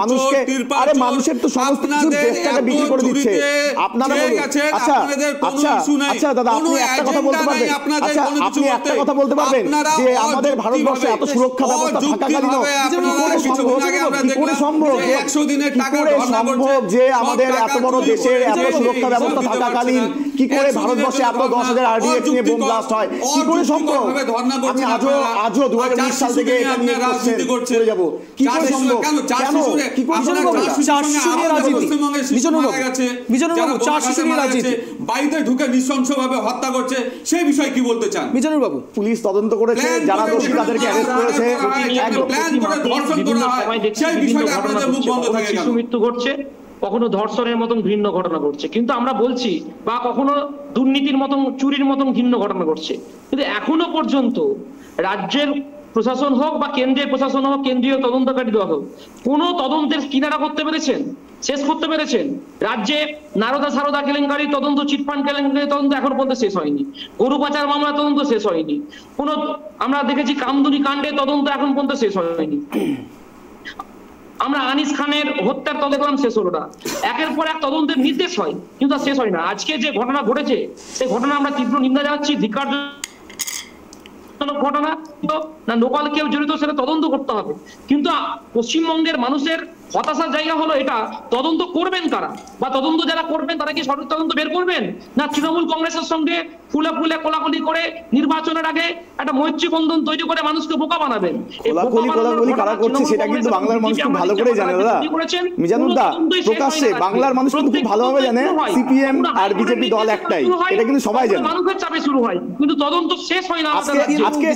মানুষকে। আরে মানুষের তো সমস্ত কিছুর দেশটাকে বিক্রি করে দিচ্ছে। আপনারা বলুন, আচ্ছা দাদা, আপনি একটা কথা বলতে পারবেন? আচ্ছা আপনি একটা কথা বলতে পারবেন যে আমাদের ভারতবর্ষে এত সুরক্ষা ব্যবস্থা থাকাকালীন কি করে সম্ভব যে আমাদের এত বড় দেশের এত সুরক্ষা ব্যবস্থা থাকাকালীন কি করে ভারতবর্ষে এত 10,000 RDX নিয়ে বোম ব্লাস্ট হয়? কি করে সম্ভব? আমি আজও 2019 সাল থেকে রাজনীতি করতে যাব, কি করে সম্ভব? কেন কি করে সম্ভব? বাড়িতে ঢুকে নৃশংসভাবে হত্যা করছে, সেই বিষয়ে কি বলতে চান? মিজানুর বাবু, পুলিশ তদন্ত করেছে, যারা দোষী তাদেরকে অ্যারেস্ট করেছে, প্ল্যান করে ধর্ষণ করা হয়, সেই বিষয়টা আপনাদের মুখ বন্ধ থাকে কেন? মৃত্যু ঘটছে, কখনো ধর্ষণের মতন ঘৃণ্য ঘটনা ঘটছে, কিন্তু আমরা বলছি, বা কখনো দুর্নীতির মতন চুরির মতন ঘৃণ্য ঘটনা ঘটছে, কিন্তু এখনো পর্যন্ত রাজ্যের প্রশাসন হোক বা কেন্দ্রের প্রশাসন হোক, কেন্দ্রীয় তদন্তকারী দল হোক, কোন তদন্তের কিনারা করতে পেরেছেন, শেষ করতে পেরেছেন? রাজ্যে নারদা সারদা কেলেঙ্কারি তদন্ত, চিটফান্ড কেলেঙ্কারি তদন্ত এখন পর্যন্ত শেষ হয়নি, গরু পাচার মামলা তদন্ত শেষ হয়নি, কোন আমরা দেখেছি কামদুনি কাণ্ডের তদন্ত এখন পর্যন্ত শেষ হয়নি, আমরা আনিস খানের হত্যার তদন্ত শেষ হলো না, একের পর এক তদন্তের নির্দেশ হয় কিন্তু শেষ হয় না। আজকে যে ঘটনা ঘটেছে সেই ঘটনা আমরা তীব্র নিন্দা জানাচ্ছি, ধিক্কার ঘটনা না লোকাল কেউ জড়িত সেটা তদন্ত করতে হবে, কিন্তু পশ্চিমবঙ্গের মানুষের হতাশার জায়গা হলো এটা, তদন্ত করবেন কারা, বা তদন্ত যারা করবেন তারা কি সঠিক তদন্ত বের করবেন, না তৃণমূল কংগ্রেসের সঙ্গে ফুলে ফুলে কোলাকুলি করে নির্বাচনের আগে একটা মৈত্রী বন্ধন তৈরি করে মানুষকে বোকা বানাবেন? কোলাকুলি কারা করছে সেটা কিন্তু বাংলার মানুষ খুব ভালো করে জানে দাদা। মিজানুর দা, প্রকাশ্যে বাংলার মানুষ কিন্তু খুব ভালোভাবে জানে সিপিএম আর বিজেপি দল একটাই, এটা কিন্তু সবাই জানে। মানুষের চাপে শুরু হয় কিন্তু তদন্ত শেষ হয় না। আজকে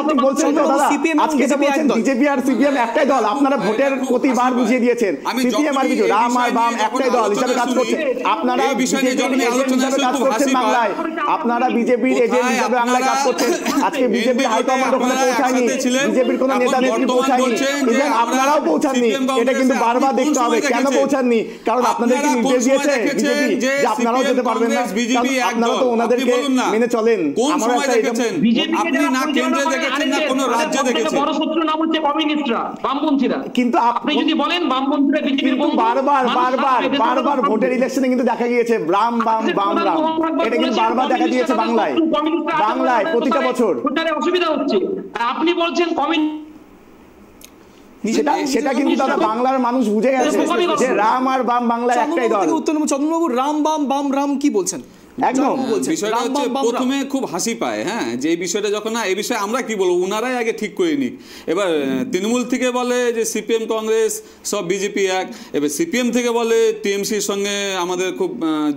আপনি বলছেন তো দাদা, আজকে তো বলছেন বিজেপি আর সিপিএম একটাই দল, আপনারা ভোটের প্রতিবার বুঝিয়ে দিয়েছেন সিপিএম আর বিজেপি, রাম আর বাম একটাই দল হিসাবে কাজ করছে। আপনারা কাজ করছেন বাংলায়, আপনারা বিজেপির এজেন্ট হিসাবে বাংলায় কাজ করছেন। আজকে বিজেপির হাইকমান্ড ওখানে পৌঁছায়নি, বিজেপির কোনো নেতা নেত্রী পৌঁছায়নি, আপনারাও পৌঁছাননি, এটা কিন্তু বারবার দেখতে হবে কেন পৌঁছাননি। কারণ আপনাদেরকে নির্দেশ দিয়েছে বিজেপি যে আপনারাও যেতে পারবেন না, আপনারা তো ওনাদেরকে মেনে চলেন। আমরা আপনি না কেন্দ্রে দেখেছেন না কোন রাজ্যে দেখেছেন, বড় শত্রু নাম হচ্ছে কমিউনিস্টরা, বামপন্থীরা। কিন্তু আপনি যদি বলেন বামপন্থীরা বিজেপির বন্ধু, বারবার ভোটের ইলেকশনে কিন্তু দেখা গিয়েছে রাম বাম বাম রাম, এটা কিন্তু বারবার দেখা দিয়েছে বাংলায় প্রতিটা বছর। অসুবিধা হচ্ছে, আপনি বলছেন সেটা কিন্তু দাদা বাংলার মানুষ বুঝে গেছে যে রাম আর বাম বাংলায় একটাই দল। চন্দ্রবাবু, রাম বাম বাম রাম কি বলছেন? একদম বিষয়টা হচ্ছে প্রথমে খুব হাসি পায়, হ্যাঁ, যে এই বিষয়টা যখন না এই বিষয়ে আমরা কি বলবো, ওনারাই আগে ঠিক করে নিক। এবার তৃণমূল থেকে বলে যে সিপিএম কংগ্রেস সব বিজেপি এক, এবার সিপিএম থেকে বলে টিএমসির সঙ্গে আমাদের খুব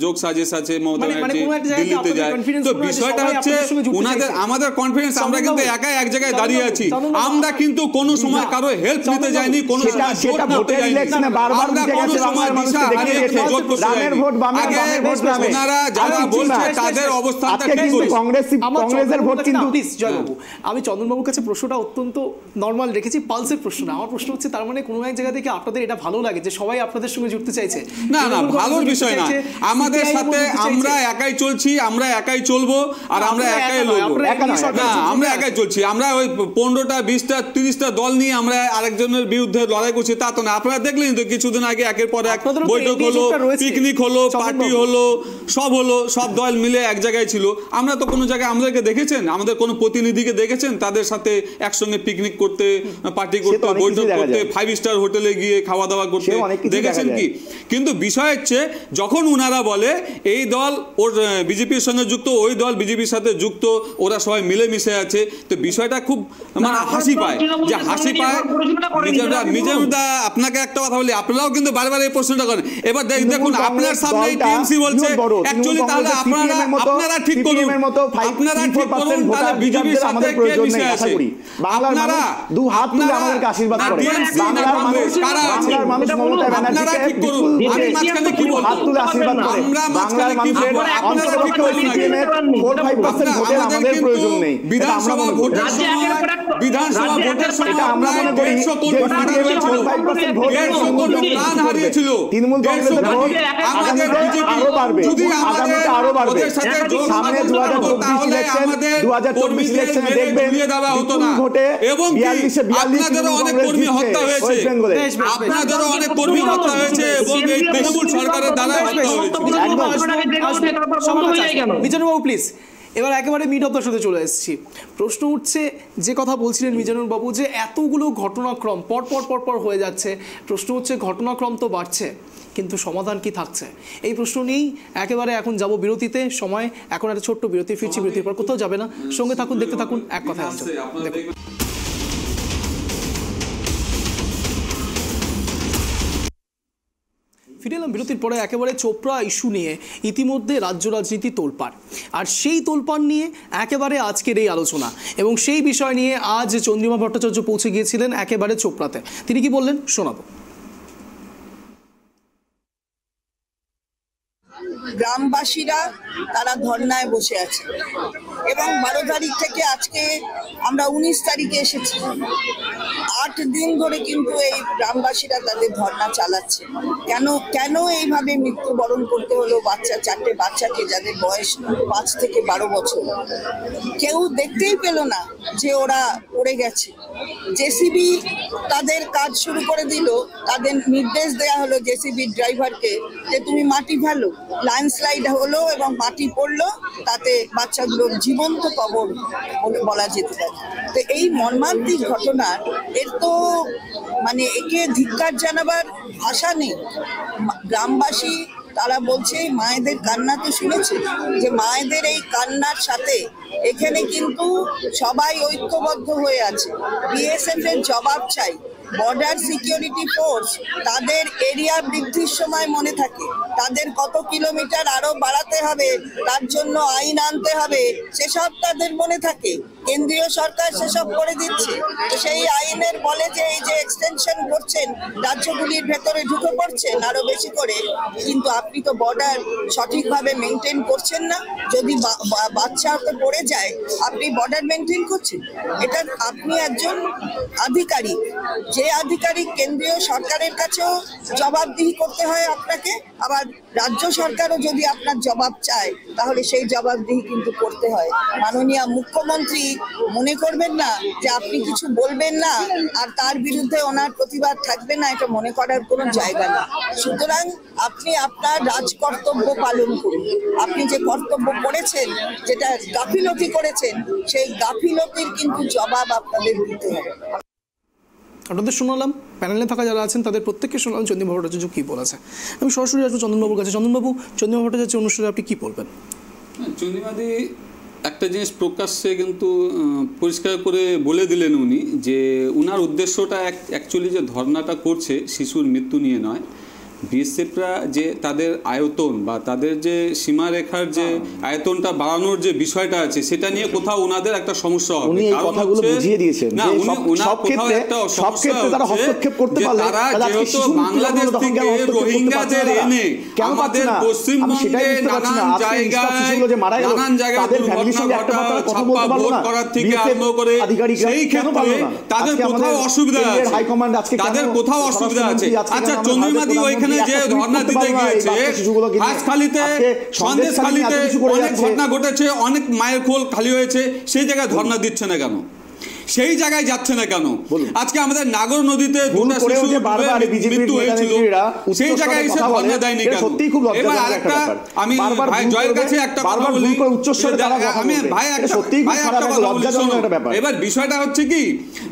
যোগ সাজেশ আছে, মমতা ব্যানার্জি দিল্লিতে যায়। তো বিষয়টা হচ্ছে ওনাদের আমাদের কনফিডেন্স, আমরা কিন্তু একাই এক জায়গায় দাঁড়িয়ে আছি, আমরা কিন্তু কোনো সময় কারো হেল্প নিতে যাইনি, কোনো সময় জোট করতে যাইনি, আমরা কোনো সময় দিশা হারিয়ে জোট করতে যাইনি। আগে ওনারা যারা বলছে তাদের অবস্থানটা ঠিক করি। কংগ্রেসের ভোট কিন্তু প্লিজ জয়বাবু, আমি চন্দনবাবুর কাছে প্রশ্নটা অত্যন্ত নর্মাল রেখেছি, পালসের প্রশ্ন না। আমার প্রশ্ন হচ্ছে, তার মানে কোনো এক জায়গা থেকে আপনাদের এটা ভালো লাগে যে সবাই আপনাদের সঙ্গে জুড়তে চাইছে? না না, ভালোর বিষয় না, আমাদের সাথে আমরা একাই চলছি, আমরা একাই চলবো, আর আমরা একাই লড়বো। না, আমরা একাই চলছি, আমরা ওই 15টা 20টা 30টা দল নিয়ে আমরা আরেকজনের বিরুদ্ধে লড়াই করছি তা তো না। আপনারা দেখলেন তো কিছুদিন আগে একের পর এক বৈঠক হলো, পিকনিক হলো, পার্টি হলো, সব হলো, সব দল মিলে এক জায়গায় ছিল। আমরা তো কোনো জায়গায় আমাদেরকে দেখেছেন, আমাদের কোনো প্রতিনিধিকে দেখেছেন তাদের সাথে একসঙ্গে পিকনিক করতে, পার্টি করতে, বৈঠক করতে, 5 স্টার হোটেলে গিয়ে খাওয়া দাওয়া করতে দেখেছেন কি? কিন্তু বিষয় হচ্ছে যখন উনারা বলে এই দল ওর বিজেপির সঙ্গে যুক্ত, ওই দল বিজেপির সাথে যুক্ত, ওরা সবাই মিলেমিশে আছে, তো বিষয়টা খুব মানে হাসি পায়, যে হাসি পায়। মিজানুরদা, আপনাকে একটা কথা বলি, আপনারাও কিন্তু বারবার এই প্রশ্নটা করেন। এবার দেখুন আপনার সামনে টিএমসি বলছে, অ্যাকচুয়ালি তাহলে আপনারা ঠিক করুন, আপনারা ঠিক করুন, তাহলে বিজেপির সাথে কে মিশে আছে? আপনারা দু হাত তুলে আমাদেরকে আশীর্বাদ করেন, বাংলার মানুষ কারা আছে? আপনারা ঠিক করুন, আমি মাঝখানে কি বলবো? হাত তুলে আশীর্বাদ করেন, আমরা মাঝখানে কি বলবো? আপনারা ঠিক করুন না, 4-5% ভোটের আমাদের প্রয়োজন নেই। বিধানসভা ভোটের সময় এটা আমরা মনে করি যে সিপিএমের 4-5% ভোট প্রাণ হারিয়েছিল তৃণমূল কংগ্রেসের ভোট আমাদের বিজেপি আরো বাড়বে, যদি আগামীতে আরো বাড়বে। সামনে 2024 ইলেকশনে দেখবেন বিপুল ভোটে 42 আপনাদেরও অনেক কর্মী হত্যা হয়েছে, আপনাদেরও অনেক কর্মী হত্যা হয়েছে, এবং এই তৃণমূল সরকারের দ্বারা হত্যা হয়েছে। মিজানুরবাবু প্লিজ, এবার একেবারে মিড অফ দ্য শোতে চলে এসেছি। প্রশ্ন উঠছে, যে কথা বলছিলেন মিজানুরবাবু, যে এতগুলো ঘটনাক্রম পর হয়ে যাচ্ছে, প্রশ্ন হচ্ছে ঘটনাক্রম তো বাড়ছে, কিন্তু সমাধান কি থাকছে? এই প্রশ্ন নিয়েই একেবারে এখন যাব বিরতিতে। সময় এখন একটা ছোট্ট বিরতি, ফিরছি বিরতির পর, কোথাও যাবে না, সঙ্গে থাকুন, দেখতে থাকুন এক কথায় অঞ্চল। দেখুন, ফিরে এলাম বিরতির পরে। একেবারে চোপড়া ইস্যু নিয়ে ইতিমধ্যে রাজ্য রাজনীতি তোলপাড়, আর সেই তোলপাড় নিয়ে একেবারে আজকের এই আলোচনা, এবং সেই বিষয় নিয়ে আজ চন্দ্রিমা ভট্টাচার্য পৌঁছে গিয়েছিলেন একেবারে চোপড়াতে। তিনি কি বললেন শোনাবো। গ্রামবাসীরা তারা ধর্নায় বসে আছে, এবং 12 তারিখ থেকে আজকে আমরা 19 তারিখে এসেছি। 8 দিন ধরে কিন্তু এই গ্রামবাসীরা তাদের ধর্না চালাচ্ছে। কেন এইভাবে মৃত্যুবরণ করতে হলো 4টে বাচ্চাকে, যাদের বয়স 5 থেকে 12 বছর? কেউ দেখতেই পেল না যে ওরা পড়ে গেছে। জেসিবি তাদের কাজ শুরু করে দিল, তাদের নির্দেশ দেয়া হলো জেসিবি ড্রাইভারকে যে তুমি মাটি ফেলো। ল্যান্ডস্লাইড হলো এবং মাটি পড়লো, তাতে বাচ্চাগুলোর জীবন্ত কবর বলা যেতে পারে। তো এই মর্মান্তিক ঘটনা, এর তো মানে একে ধিক্কার জানাবার ভাষা নেই। গ্রামবাসী তারা বলছে, মায়েদের কান্না তো শুনেছে, যে মায়েদের এই কান্নার সাথে এখানে কিন্তু সবাই ঐক্যবদ্ধ হয়ে আছে। বিএসএফ এর জবাব চাই। বর্ডার সিকিউরিটি ফোর্স তাদের এরিয়া বৃদ্ধির সময় মনে থাকে, তাদের কত কিলোমিটার আরো বাড়াতে হবে, তার জন্য আইন আনতে হবে, সেসব তাদের মনে থাকে। কেন্দ্রীয় সরকার সেসব করে দিচ্ছে, তো সেই আইনের বলে যে এই যে এক্সটেনশন করছেন, রাজ্যগুলির ভেতরে ঢুকে পড়ছেন আরো বেশি করে, কিন্তু আপনি তো বর্ডার সঠিকভাবে মেনটেন করছেন না। যদি বাচ্চা পড়ে যায়, আপনি বর্ডার মেনটেন করছেন? এটা আপনি একজন আধিকারিক, যে আধিকারিক কেন্দ্রীয় সরকারের কাছেও জবাবদিহি করতে হয় আপনাকে, আবার রাজ্য সরকারও যদি আপনার জবাব চায়, তাহলে সেই জবাবদিহি কিন্তু করতে হয়। মাননীয় মুখ্যমন্ত্রী মনে করবেন না যে আপনি কিছু বলবেন না আর তার বিরুদ্ধে ওনার প্রতিবাদ থাকবে না, এটা মনে করার কোনো জায়গা নেই। সুতরাং আপনি আপনার রাজকর্তব্য পালন করুন। আপনি যে কর্তব্য করেছেন, যেটা গাফিলতি করেছেন, সেই গাফিলতির কিন্তু জবাব আপনাদের দিতে হবে। আপনাদের শোনালাম, প্যানেলে থাকা যারা আছেন তাদের প্রত্যেককে শোনালাম চন্দ্রিমা ভট্টাচার্য কী বলেছে। আমি সরাসরি আসবো চন্দনবাবুর কাছে। চন্দনবাবু, চন্দ্রিমা ভট্টাচার্য অনুষ্ঠানে আপনি কী বলবেন? চন্দ্রিমাদি একটা জিনিস প্রকাশ্যে কিন্তু পরিষ্কার করে বলে দিলেন উনি, যে উনার উদ্দেশ্যটা অ্যাকচুয়ালি যে ধর্নাটা করছে শিশুর মৃত্যু নিয়ে নয়, বিএসএফরা যে তাদের আয়তন বা তাদের যে সীমারেখার যে আয়তনটা বাড়ানোর যে বিষয়টা আছে সেটা নিয়ে কোথাও ওনাদের একটা সমস্যা হবে। উনি এই কথাগুলো বুঝিয়ে দিয়েছেন না, যে উনি সব ক্ষেত্রে তারা হস্তক্ষেপ করতে পারলে তারা যেহেতু বাংলাদেশ থেকে রোহিঙ্গাদের এনে আমাদের পশ্চিমবঙ্গে নানান জায়গায় দুর্ঘটনা ঘটা, ছাপ্পা ভোট করার থেকে আরম্ভ করে সেই ক্ষেত্রে তাদের কোথাও অসুবিধা আছে, তাদের কোথাও অসুবিধা আছে। আচ্ছা, চন্দ্রিমাদি ওইখানে যে ধর্ণা দিতে গিয়েছে, হাঁসখালিতে সন্দেশখালিতে অনেক ঘটনা ঘটেছে, অনেক মায়ের কোল খালি হয়েছে, সেই জায়গায় ধর্ণা দিচ্ছে না কেন? সেই জায়গায় যাচ্ছে না কেন? আজকে আমাদের নাগর নদীতে দুটো শিশু মৃত্যু হয়েছিল, সেই জায়গায় এসে ধর্ণা দেয়নি কেন? এবার আরেকটা আমি ভাই জয়ের কাছে একটা কথা বলি, আমি ভাই একটা কথা বলি, এবার বিষয়টা হচ্ছে কি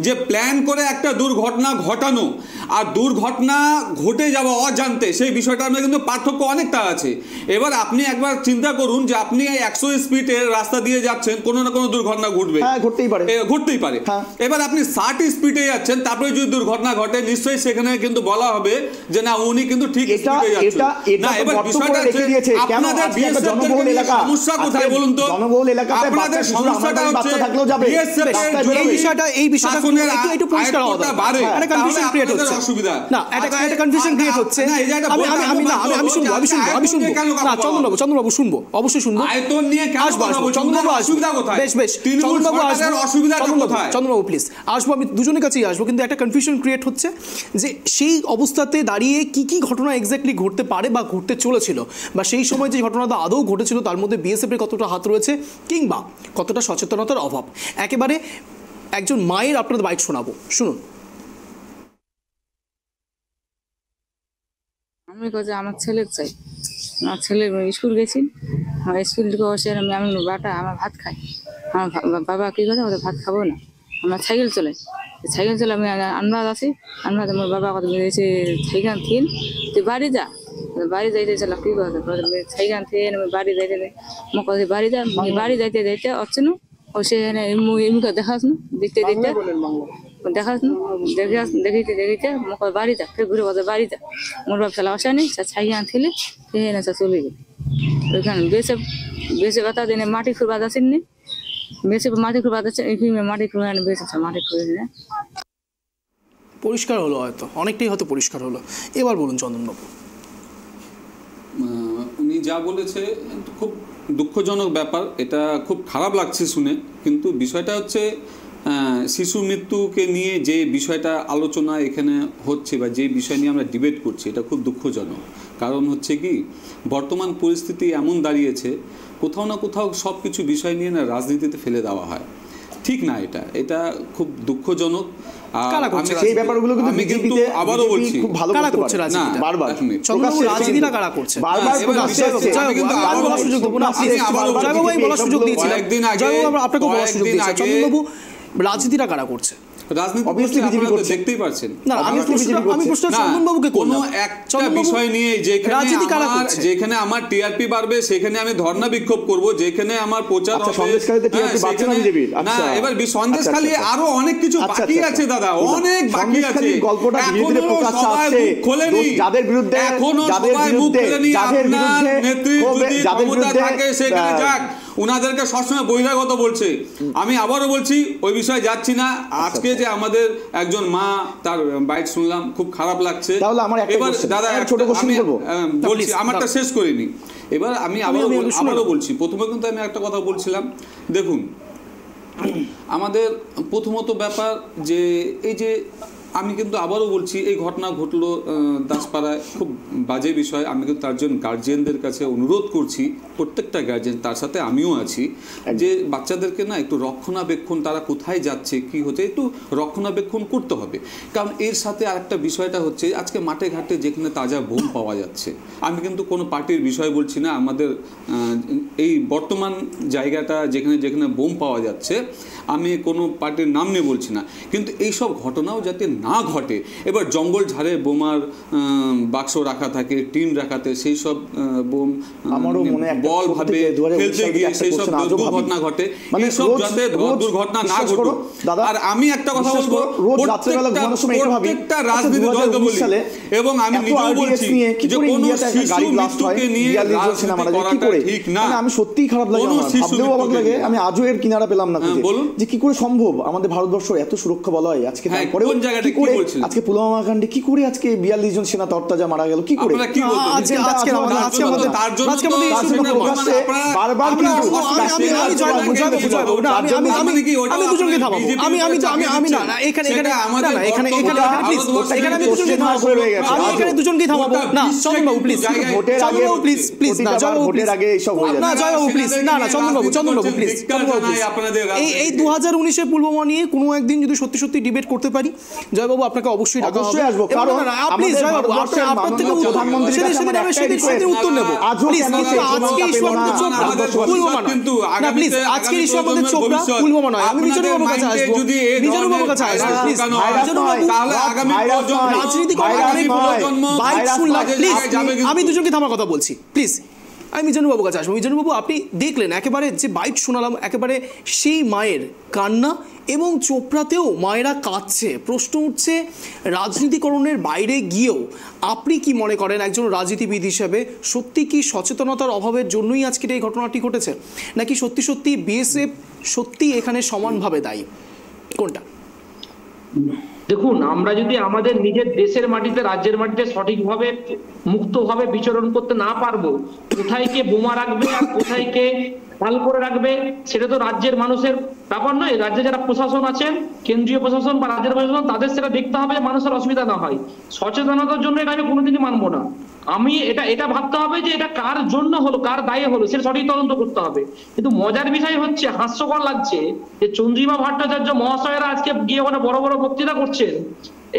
যে প্ল্যান করে একটা দুর্ঘটনা ঘটানো আর দুর্ঘটনা ঘটে যাওয়া অজান্তে, সেই বিষয়টা আমরা কিন্তু পার্থক্য অনেকটা আছে। এবার আপনি একবার চিন্তা করুন যে আপনি 100 স্পিডের রাস্তা দিয়ে যাচ্ছেন, কোনো না কোনো দুর্ঘটনা ঘটবে, ঘটতেই পারে। এবার আপনি 60 স্পিডে যাচ্ছেন, তারপরে যদি দুর্ঘটনা ঘটে নিশ্চয়ই সেখানে কিন্তু বলা হবে যে না উনি কিন্তু ঠিক স্পিডে যাচ্ছেন না। এবার বিষয়টা হচ্ছে আপনাদের বিএসএফদের সমস্যা কোথায় বলুন তো? আপনাদের সমস্যাটা হচ্ছে এই বিষয়টা একটু পরিষ্কার হওয়া দরকার। একটা কনফিউশন ক্রিয়েট হচ্ছে, অসুবিধা না, একটা কনফিউশন ক্রিয়েট হচ্ছে। আমি শুনবো না, চন্দ্রবাবু শুনবো, অবশ্যই শুনবো। আয়তন নিয়ে কেন কথা বলছেন? চন্দ্রবাবু অসুবিধা কোথায়? বেশ চন্দ্রবাবু আসবেন, অসুবিধাটা কোথায়? চন্দ্রবাবু প্লিজ আসবো, আমি দুজনের কাছেই আসবো, কিন্তু একটা কনফিউশন ক্রিয়েট হচ্ছে যে সেই অবস্থাতে দাঁড়িয়ে কি ঘটনা এক্স্যাক্টলি ঘটতে পারে বা ঘটতে চলেছিল, বা সেই সময় যে ঘটনাটা আদৌ ঘটেছিল তার মধ্যে বিএসএফের কতটা হাত রয়েছে কিংবা কতটা সচেতনতার অভাব। একেবারে একজন মায়ের আপনাদের বাইট শোনাবো, শুনুন। আমি কাছে আমার ছেলের চাই, আমার ছেলে স্কুল গেছি, আমার স্কুল থেকে বসে আমি বাটা আমার ভাত খাই, আমার বাবা কী কথা ওদের ভাত খাবো না, আমরা সাইকেল চলাই আমি আন্দাজ আছি, আন্দাজ আমার বাবা কথা বলেছে সাইকেল থিন তুই বাড়ি যা, বাড়ি যাইতে চলাম কী কথা সাইকেল থিন আমি বাড়ি যাইতে মোক বাড়ি যা, বাড়ি যাইতে যাইতে অচ্ছেন ও সে এমনি দেখাস না দেখতে দেখাস না দেখিতে মোক বাড়ি যা, ফের ঘুরে কথা বাড়ি যা, মোর বাপ চালা আসা নেই ছাইয়া আনছিলে ফের চলে গেল ওইখানে বেশে বাতা দিনে মাটি খুঁড়বা যাচ্ছেন নি, বেশি মাটি খুঁড়বা যাচ্ছে মাটি খুঁড়ে বেশি মাটি খুঁড়ে দিনে। পরিষ্কার হলো, হয়তো অনেকটাই হয়তো পরিষ্কার হলো। এবার বলুন চন্দনবাবু। উনি যা বলেছে খুব দুঃখজনক ব্যাপার, এটা খুব খারাপ লাগছে শুনে, কিন্তু বিষয়টা হচ্ছে শিশু মৃত্যুকে নিয়ে যে বিষয়টা আলোচনা এখানে হচ্ছে বা যে বিষয় নিয়ে আমরা ডিবেট করছি এটা খুব দুঃখজনক। কারণ হচ্ছে কি বর্তমান পরিস্থিতি এমন দাঁড়িয়েছে, কোথাও না কোথাও সব কিছু বিষয় নিয়ে না রাজনীতিতে ফেলে দেওয়া হয়, ঠিক না, এটা খুব দুঃখজনক। আমি কিন্তু আবারও বলছি রাজনীতিটা কারা করছে, দেখতেই পাচ্ছেন। যেখানে আমার টিআরপি বাড়বে সেখানে আমি ধর্ণা বিক্ষোভ করব, যেখানে আমার প্রচার না, এবার সন্দেশখালী আরো অনেক কিছু বাকি আছে দাদা, অনেক বাকি আছে, যাদের বিরুদ্ধে থাকে সেখানে যাক, উনাদেরকে সবসময় বহিরাগত বলছে। আমি আবারও বলছি ওই বিষয়ে যাচ্ছি না। আজকে যে আমাদের একজন মা তার বাইট শুনলাম, খুব খারাপ লাগছে। এবার দাদা আমি বলছি, আমারটা শেষ করিনি, এবার আমি আবারও বলছি। প্রথমে কিন্তু আমি একটা কথা বলছিলাম, দেখুন আমাদের প্রথমত ব্যাপার যে এই যে আমি কিন্তু আবারও বলছি এই ঘটনা ঘটলো দাসপাড়ায়, খুব বাজে বিষয়। আমি কিন্তু তার জন্য গার্জিয়ানদের কাছে অনুরোধ করছি, প্রত্যেকটা গার্জিয়ান, তার সাথে আমিও আছি, যে বাচ্চাদেরকে না একটু রক্ষণাবেক্ষণ, তারা কোথায় যাচ্ছে কি হচ্ছে একটু রক্ষণাবেক্ষণ করতে হবে। কারণ এর সাথে আরেকটা বিষয়টা হচ্ছে আজকে মাঠে ঘাটে যেখানে তাজা বোম পাওয়া যাচ্ছে, আমি কিন্তু কোনো পার্টির বিষয় বলছি না, আমাদের এই বর্তমান জায়গাটা যেখানে যেখানে বোম পাওয়া যাচ্ছে আমি কোনো পার্টির নাম নিয়ে বলছি না, কিন্তু এইসব ঘটনাও যাতে না ঘটে। এবার জঙ্গল ঝাড়ে বোমার বাক্স রাখা থাকে, টিন রাখাতে, সেই সব বোম বল ভাবে ফেলতে গিয়ে সেই সব দুর্ঘটনা ঘটে। এইসব যাতে দুর্ঘটনা না ঘটে। আর আমি একটা কথা বলবো, প্রত্যেকটা রাজনীতি দলকে বলি, এবং আমি নিজেও বলছি যে কোনো শিশু মৃত্যুকে নিয়ে রাজনীতি করাটা ঠিক না। আমি সত্যিই খারাপ লাগে, ভাবতেও অবাক লাগে। আমি আজও এর কিনারা পেলাম না, বলুন যে কি করে সম্ভব আমাদের ভারতবর্ষ এত সুরক্ষা বলয় আজকে, তারপরে আজকে পুলওয়ামা কাণ্ডে কি করে আজকে 42 জন সেনা তরতাজা মারা গেল, কি করে? দুজনকে থামাবো না, চন্দনবাবু প্লিজ, চন্দনবাবু প্লিজ, প্লিজ না, জয়বাবু প্লিজ, না জয়বাবু প্লিজ, না না চন্দনবাবু, চন্দনবাবু প্লিজ, এই 2019-এ পুলওয়ামা নিয়ে কোনো একদিন যদি সত্যি সত্যি ডিবেট করতে পারি, জয়বাবু আপনাকে অবশ্যই ডাকা হবে, আসবো, কারণ প্লিজ জয়বাবু আপনার থেকে সেদিন উত্তর নেব প্লিজ। আজকে ইস্যু আমাদের চোপড়া, পুলওয়ামা নয়, না প্লিজ, আজকের ইস্যু আমাদের চোপড়া, পুলওয়ামা নয়। আমি মিজানুরবাবুর কাছে আসবো, মিজানুরবাবুর কাছে আসবো প্লিজ, মিজানুরবাবু রাজনীতি করার অনেক বাইক শুনলাম, প্লিজ আমি দুজনকে থামার কথা বলছি, প্লিজ আমি মিজানুরবাবুর কাছে আসবো। মিজানুরবাবু আপনি দেখলেন একেবারে যে বাইট শোনালাম, একেবারে সেই মায়ের কান্না, এবং চোপড়াতেও মায়েরা কাঁদছে। প্রশ্ন উঠছে রাজনীতিকরণের বাইরে গিয়েও আপনি কি মনে করেন একজন রাজনীতিবিদ হিসেবে, সত্যি কি সচেতনতার অভাবের জন্যই আজকের এই ঘটনাটি ঘটেছে, নাকি সত্যি সত্যি বিএসএফ সত্যি এখানে সমানভাবে দায়ী, কোনটা? দেখুন, আমরা যদি আমাদের নিজের দেশের মাটিতে, রাজ্যের মাটিতে সঠিকভাবে মুক্তভাবে বিচরণ করতে না পারবো, কোথায় কে বোমা রাখবে আর কোথায় কে পাল করে রাখবে সেটা তো রাজ্যের মানুষের ব্যাপার নয়। রাজ্যে যারা প্রশাসন আছেন, কেন্দ্রীয় প্রশাসন বা রাজ্যের প্রশাসন, তাদের সেটা দেখতে হবে মানুষের অসুবিধা না হয়। সচেতনতার জন্য এটা আমি কোনোদিনই মানবো না। আমি এটা ভাবতে হবে যে এটা কার জন্য হলো, কার দায়ে হলো, সেটা সঠিক তদন্ত করতে হবে। কিন্তু মজার বিষয় হচ্ছে, হাস্যকর লাগছে যে চন্দ্রিমা ভট্টাচার্য মহাশয়েরা আজকে গিয়ে ওখানে বড় বড় বক্তৃতা করছেন।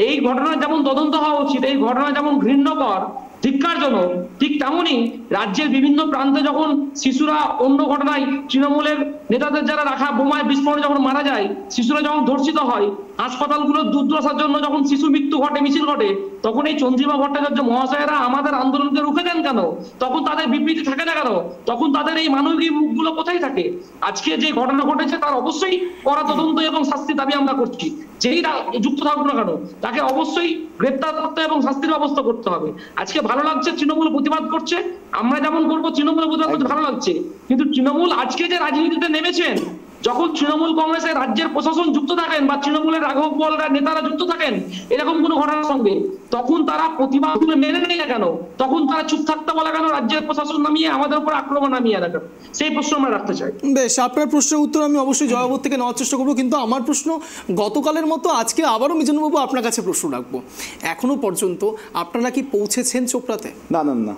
এই ঘটনা যেমন তদন্ত হওয়া উচিত, এই ঘটনা যেমন ঘৃণ্যকর, ধিক্কারজনক, ঠিক তেমনই রাজ্যের বিভিন্ন প্রান্তে যখন শিশুরা অন্য ঘটনায় তৃণমূলের নেতাদের যারা রাখা বোমায় বিস্ফোরণে যখন মারা যায়, শিশুরা যখন ধর্ষিত হয়, হাসপাতালগুলোর দুর্দশার জন্য যখন শিশু মৃত্যু ঘটে, মিছিল ঘটে, তখন এই চন্দ্রিমা ভট্টাচার্য মহাশয়েরা আমাদের আন্দোলনকে রুখে দেন কেন? তখন তাদের বিবৃতি থাকে না কেন? তখন তাদের এই মানবিক মুখগুলো কোথায় থাকে? আজকে যে ঘটনা ঘটেছে তার অবশ্যই কড়া তদন্ত এবং শাস্তির দাবি আমরা করছি। যেই যুক্ত থাকুক না কেন, তাকে অবশ্যই গ্রেপ্তার করতে এবং শাস্তির ব্যবস্থা করতে হবে। আজকে ভালো লাগছে তৃণমূল প্রতিবাদ করছে, আমরা যেমন করবো তৃণমূল প্রতিবাদ করতে ভালো লাগছে, কিন্তু তৃণমূল আজকে যে রাজনীতিতে নেমেছেন, যখন তৃণমূল কংগ্রেসের রাজ্যের প্রশাসন যুক্ত থাকেন বা তৃণমূলের রাঘব বোয়ালরা নেতারা যুক্ত থাকেন এরকম কোনো ঘটনার সঙ্গে, তখন তারা প্রতিবাদ মেনে নেয় না কেন? তখন তারা চুপ থাকতে বলে কেন? রাজ্যের প্রশাসন নামিয়ে আমাদের উপর আক্রমণ নামিয়ে না কেন? সেই প্রশ্ন আমরা রাখতে চাই। বেশ, আপনার প্রশ্নের উত্তর আমি অবশ্যই জয়বাবুর থেকে নেওয়ার চেষ্টা করবো, কিন্তু আমার প্রশ্ন গতকালের মতো আজকে আবারও মিজানুরবাবু আপনার কাছে প্রশ্ন রাখবো। এখনো পর্যন্ত আপনারা কি পৌঁছেছেন চোপড়াতে? না না না,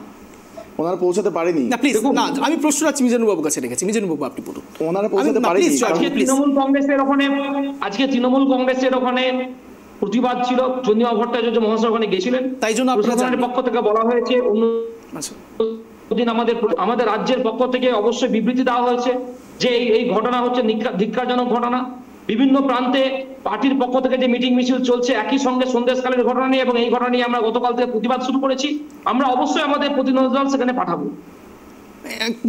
ওনারা পৌঁছাতে পারেনি। না প্লিজ, না আমি প্রশ্ন রাখছি মিজানুরবাবুর কাছে রেখেছি। মিজানুরবাবু আপনি বলুন। ওনারা পৌঁছাতে পারেনি। আজকে তৃণমূল কংগ্রেসের ওখানে প্রতিবাদ ছিল, চন্দ্রিমা ভট্টাচার্য মহাশয় ওখানে গেছিলেন, তাই জন্য প্রশাসনের পক্ষ থেকে বলা হয়েছে, অন্যদিন আমাদের রাজ্যের পক্ষ থেকে অবশ্যই বিবৃতি দেওয়া হয়েছে যে এই ঘটনা হচ্ছে ধিক্কারজনক ঘটনা। বিভিন্ন প্রান্তে পার্টির পক্ষ থেকে যে মিটিং মিছিল চলছে, একই সঙ্গে সন্দেশকালের ঘটনা নিয়ে, এবং এই ঘটনা নিয়ে আমরা গতকাল থেকে প্রতিবাদ শুরু করেছি। আমরা অবশ্যই আমাদের প্রতিনিধি দল সেখানে পাঠাবো।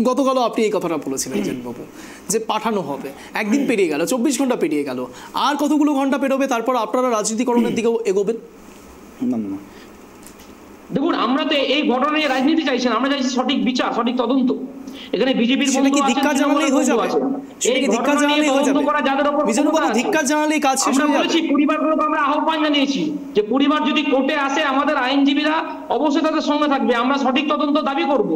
গতকালও আপনি এই কথাটা বলেছিলেন বাবু, যে পাঠানো হবে। একদিন পেরিয়ে গেল, 24 ঘন্টা পেরিয়ে গেল, আর কতগুলো ঘন্টা পেরোবে তারপর আপনারা রাজনীতিকরণের দিকেও এগোবেন? না না, দেখুন, আমরা তো এই ঘটনা নিয়ে রাজনীতি চাইছি না, আমরা চাইছি সঠিক বিচার, সঠিক তদন্ত। এখানে বিজেপির বন্ধু আছে, ধিক্কার জানালেই হয়ে যাবে, সেটা কি ধিক্কার জানালেই হয়ে যাবে? মিজানুরবাবু, ধিক্কার জানালেই কাজ শেষ হয়ে যাবে। পরিবারগুলোকে আমরা আহ্বান জানিয়েছি যে পরিবার যদি কোর্টে আসে, আমাদের আইনজীবীরা অবশ্যই তাদের সঙ্গে থাকবে, আমরা সঠিক তদন্ত দাবি করব।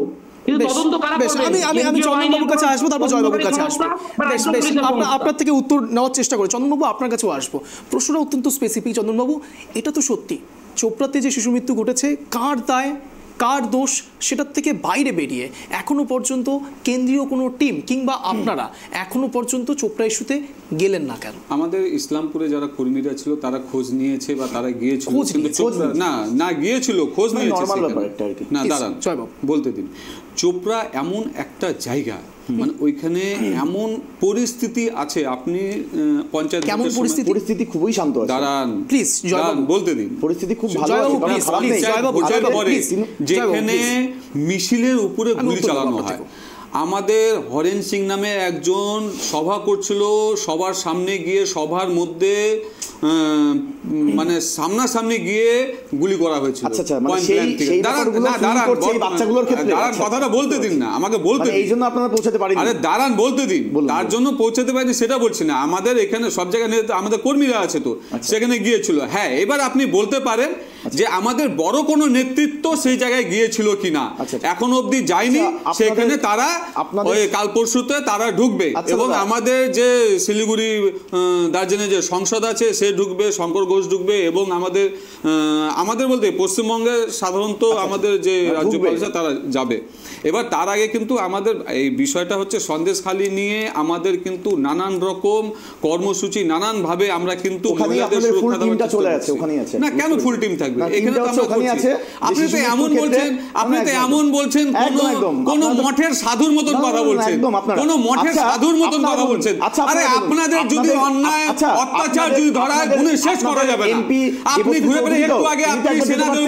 আমি চন্দনবাবুর কাছে আসবো, তারপর জয়বাবুর কাছে আসবো। আপনার থেকে উত্তর নেওয়ার চেষ্টা করি। চন্দনবাবু, আপনার কাছেও আসবো। প্রশ্নটা অত্যন্ত স্পেসিফিক। চন্দনবাবু, এটা তো সত্যি চোপড়াতে যে শিশু মৃত্যু ঘটেছে, কার দায়, কার দোষ, সেটার থেকে বাইরে বেরিয়ে এখনো পর্যন্ত কেন্দ্রীয় কোনো টিম কিংবা আপনারা এখনো পর্যন্ত চোপড়া ইস্যুতে গেলেন না কেন? আমাদের ইসলামপুরে যারা কর্মীরা ছিল তারা খোঁজ নিয়েছে বা তারা গিয়েছিল, না গিয়েছিল, খোঁজ নিয়েছে। না দাঁড়ান, বলতে দিন। চোপড়া এমন একটা জায়গা মানে ওইখানে এমন পরিস্থিতি আছে, আপনি পঞ্চায়েত কেমন পরিস্থিতি? পরিস্থিতি খুবই শান্ত আছে। দাঁড়ান প্লিজ জয়বাবু বলতে দিন। পরিস্থিতি খুব ভালো জয়বাবু, আছে, please, খারাপ please, নেই। জয়বাবু, যেখানে মিছিলের উপরে আমি গুলি উত্তর চালানো দেবো হয়। আমাদের হরেন সিং নামে একজন সভা করছিল, সবার সামনে গিয়ে সভার মধ্যে মানে সামনাসামনি গিয়ে গুলি করা হয়েছিল। আচ্ছা আচ্ছা, মানে সেই ব্যাপারগুলো ফিল করছে এই বাচ্চাগুলোর ক্ষেত্রে। দাঁড়ান, কথাটা বলতে দিন না, আমাকে বলতে দিন। এই জন্য আপনারা পৌঁছাতে পারেন। আরে দাঁড়ান, বলতে দিন। তার জন্য পৌঁছাতে পারেনি সেটা বলছি না, আমাদের এখানে সব জায়গায় আমাদের কর্মীরা আছে তো, সেখানে গিয়েছিল। হ্যাঁ, এবার আপনি বলতে পারেন যে আমাদের বড় কোনো নেতৃত্ব সেই জায়গায় গিয়েছিল কিনা, এখন অবধি যায়নি। সেখানে তারা ওই কাল পরশুতে তারা ঢুকবে, এবং আমাদের যে শিলিগুড়ি দার্জিলিং যে সংসদ আছে সে ঢুকবে, শঙ্কর ঘোষ ঢুকবে, এবং আমাদের বলতে পশ্চিমবঙ্গে সাধারণত আমাদের যে রাজ্যপাল আছে তারা যাবে। এবার তার আগে কিন্তু আমাদের এই বিষয়টা হচ্ছে সন্দেশখালি নিয়ে আমাদের কিন্তু নানান রকম কর্মসূচি, নানানভাবে আমরা কিন্তু মহিলাদের সুরক্ষা দেওয়ার চেষ্টা করছি। না, কেন ফুল টিম থাকবে এখানে? তো আমরা করছি। আপনি তো এমন বলছেন, কোন মঠের সাধুর মতন কথা বলছেন, কোন মঠের সাধুর মতন কথা বলছেন। আরে আপনাদের যদি অন্যায় অত্যাচার যদি ধরা হয়, গুণে শেষ করা যাবে না। আপনি ঘুরে ফিরে একটু আগে আপনি সেনাদের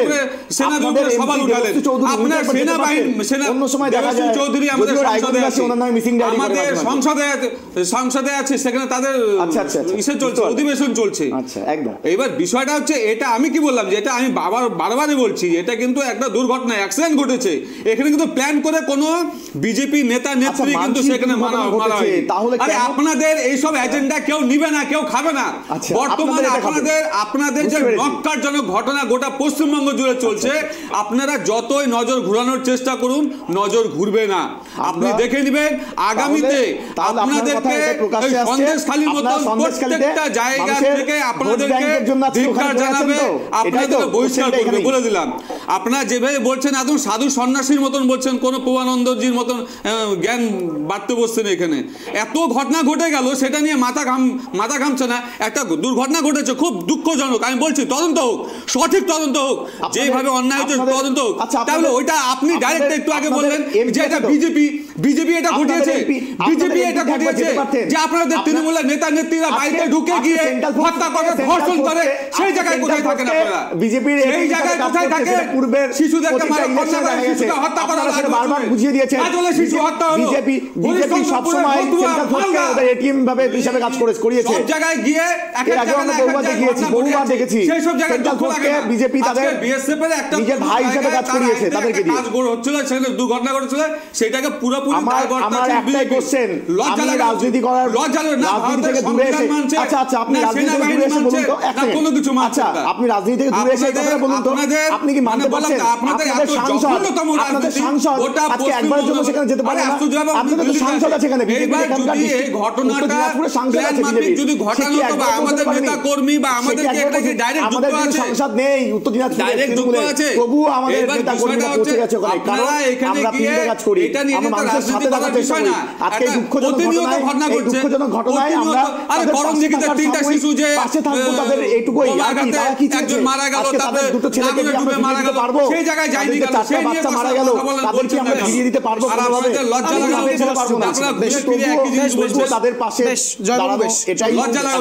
উপরে সবাল উঠালেন। আপনার সেনাবাহিনী চৌধুরী আমাদের সংসদে আছে, সেখানে তাদের ইসে চলছে, অধিবেশন চলছে। এবার বিষয়টা হচ্ছে এটা, আমি কি বললাম যে এটা আমি বারবারই বলছি, এটা কিন্তু একটা দুর্ঘটনা, অ্যাক্সিডেন্ট ঘটেছে। এখানে কিন্তু প্ল্যান করে কোনো বিজেপি নেতা নেত্রী কিন্তু সেখানে মারা হয়নি। আরে আপনাদের এইসব এজেন্ডা কেউ নিবে না, কেউ খাবে না। বর্তমানে আপনাদের যে নক্কারজনক ঘটনা গোটা পশ্চিমবঙ্গ জুড়ে চলছে, আপনারা যতই নজর ঘুরানোর চেষ্টা করুন, নজর ঘুরবে না। আপনি দেখে নেবেন আগামীতে আপনাদেরকে সন্দেশখালির মতন প্রত্যেকটা জায়গা থেকে আপনাদেরকে ধিক্কার জানাবে, আপনাদেরকে বহিষ্কার করবে, বলে দিলাম। আপনারা যেভাবে বলছেন একদম সাধু সন্ন্যাসীর মতন বলছেন, কোনো প্রভানন্দজির মতন জ্ঞান বাড়তে বসছেন। এখানে এত ঘটনা ঘটে গেল, সেটা নিয়ে মাথা ঘামছে না। একটা দুর্ঘটনা ঘটেছে, খুব দুঃখজনক। আমি বলছি তদন্ত হোক, সঠিক তদন্ত হোক, যেভাবে অন্যায় হচ্ছে তদন্ত হোক। তাহলে ওইটা আপনি ডাইরেক্ট একটু আগে বললেন যে এটা বিজেপি এটা ঘটিয়েছে, যে আপনাদের তৃণমূলের নেতা নেত্রীরা বাড়িতে ঢুকে গিয়ে হত্যা করে, ধর্ষণ করে, সেই জায়গায় কোথায় থাকেন আপনারা? বিজেপির সেই জায়গায় কোথায় থাকে? শিশুদেরকে শিশুকে হত্যা করা বারবার বুঝিয়ে দিয়েছে। শিশু হত্যা হলো। বিজেপি সব সময় সেন্ট্রাল ফোর্সকে ওদের এটিএম ভাবে হিসাবে কাজ করিয়েছে। সব জায়গায় গিয়ে বহুবার দেখেছি সেই সব জায়গায় বিজেপি তাদের বিএসএফ এর একটা নিজের ভাই হিসেবে কাজ করিয়েছে, তাদেরকে দিয়ে কাজ হচ্ছিল, সেখানে দুর্ঘটনা ঘটেছিল, সেটাকে পুরোপুরি আমার একটাই কোশ্চেন, আপনি রাজনীতি করার রাজনীতি থেকে দূরে এসে আচ্ছা আপনি রাজনীতি থেকে দূরে এসে বলুন তো, কোনো কিছু আচ্ছা আপনি রাজনীতি থেকে দূরে এসে কথা বলুন তো, আপনি কি মানতে পারছেন আপনাদের সাংসদ আজকে একবারের জন্য সেখানে যেতে পারে না? আপনাদের তো সাংসদ আছে এখানে, বিজেপি এখানকার ঘটনাটা সাংসদ আছে, যদি ঘটানো তো বা আমাদের নেতা কর্মী বা আমাদেরকে এটাকে ডাইরেক্ট যুক্ত আছে, আমাদের সাংসদ নেই উত্তর দিনাজপুরে, ডাইরেক্ট যুক্ত আছে, তবু আমাদের নেতা কর্মীরা পৌঁছে গেছে ওখানে, কারণ আমরা ফিল্ডে কাজ করি, আমরা মানুষের সাথে থাকার চেষ্টা করি। আজকে দুঃখজনক ঘটনায় আমরা গরম দিকে তিনটা শিশু যে পাশে থাকবো, তাদের এইটুকুই আর কি, তারা কি একজন মারা গেল, তাদের দুটো ছেলেকে আমরা মারা গেল, সেই জায়গায় যাইনি গেল, সেই বাচ্চা মারা গেল, তাদেরকে আমরা ফিরিয়ে দিতে পারবো কোনোভাবে? লজ্জা লাগা পারবো না। তাদের পাশে দাঁড়াবো, এটাই লজ্জা লাগা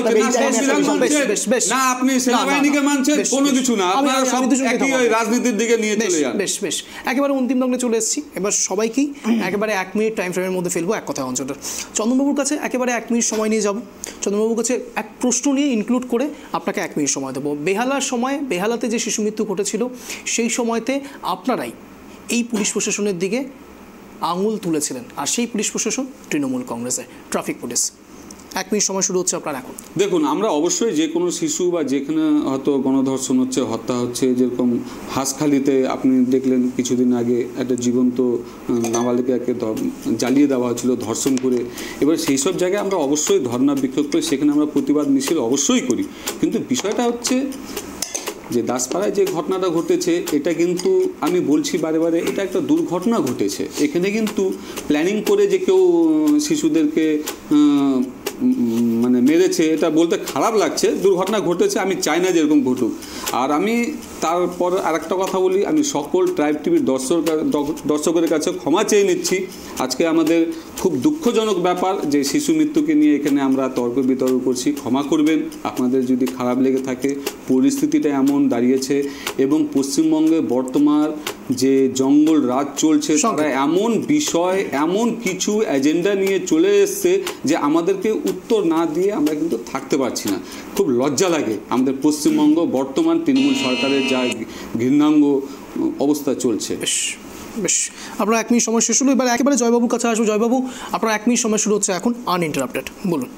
না। আপনি সেনাবাহিনীকে মানছেন কোনো কিছু না, আপনারা সব একই রাজনীতির দিকে নিয়ে চলে যান। বেশ একেবারে অন্তিম লগ্নে চলে এসেছি। এবার সবাইকেই একেবারে 1 মিনিট টাইম ফ্রেমের মধ্যে ফেলবো এক কথা অঞ্চলটা। চন্দনবাবুর কাছে একেবারে 1 মিনিট সময় নিয়ে যাব। চন্দনবাবুর কাছে এক প্রশ্ন নিয়ে ইনক্লুড করে আপনাকে 1 মিনিট সময় দেবো। বেহালার সময়, বেহালাতে যে শিশু মৃত্যু ঘটেছিল, সেই সময়তে আপনারাই এই পুলিশ প্রশাসনের দিকে আঙুল তুলেছিলেন, আর সেই পুলিশ প্রশাসন তৃণমূল কংগ্রেসের ট্রাফিক পুলিশ। 1 মিনিট সময় শুরু হচ্ছে আপনার এখন। দেখুন, আমরা অবশ্যই যে কোনো শিশু বা যেখানে হয়তো গণধর্ষণ হচ্ছে, হত্যা হচ্ছে, যেরকম হাঁসখালিতে আপনি দেখলেন কিছুদিন আগে একটা জীবন্ত নাবালিকাকে জ্বালিয়ে দেওয়া হয়েছিল ধর্ষণ করে। এবার সেই সব জায়গায় আমরা অবশ্যই ধর্ণা বিক্ষোভ করে সেখানে আমরা প্রতিবাদ মিছিল অবশ্যই করি, কিন্তু বিষয়টা হচ্ছে যে দাসপাড়ায় যে ঘটনাটা ঘটেছে, এটা কিন্তু আমি বলছি বারে এটা একটা দুর্ঘটনা ঘটেছে। এখানে কিন্তু প্ল্যানিং করে যে কেউ শিশুদেরকে মানে মেরেছে, এটা বলতে খারাপ লাগছে। দুর্ঘটনা ঘটেছে, আমি চাই না যে এরকম ঘটুক। আর আমি তারপর আরেকটা কথা বলি, আমি সকল ট্রাইব টিভির দর্শকের কাছে ক্ষমা চেয়ে নিচ্ছি। আজকে আমাদের খুব দুঃখজনক ব্যাপার যে শিশু মৃত্যুকে নিয়ে এখানে আমরা তর্ক বিতর্ক করছি, ক্ষমা করবেন আপনাদের যদি খারাপ লেগে থাকে। পরিস্থিতিটা এমন দাঁড়িয়েছে এবং পশ্চিমবঙ্গে বর্তমান যে জঙ্গল রাজ চলছে, তারা এমন বিষয় এমন কিছু এজেন্ডা নিয়ে চলে এসছে যে আমাদেরকে উত্তর না দিয়ে আমরা কিন্তু থাকতে পারছি না। খুব লজ্জা লাগে আমাদের পশ্চিমবঙ্গ বর্তমান তৃণমূল সরকারের যা ঘৃণাঙ্গ অবস্থা চলছে। বেশ, আপনার 1 মিনিট সময় শেষ হলো, এবার একেবারে জয়বাবুর কাছে আসবো। জয়বাবু, আপনার 1 মিনিট সময় শুরু হচ্ছে এখন, আনইন্টারাপ্টেড, বলুন।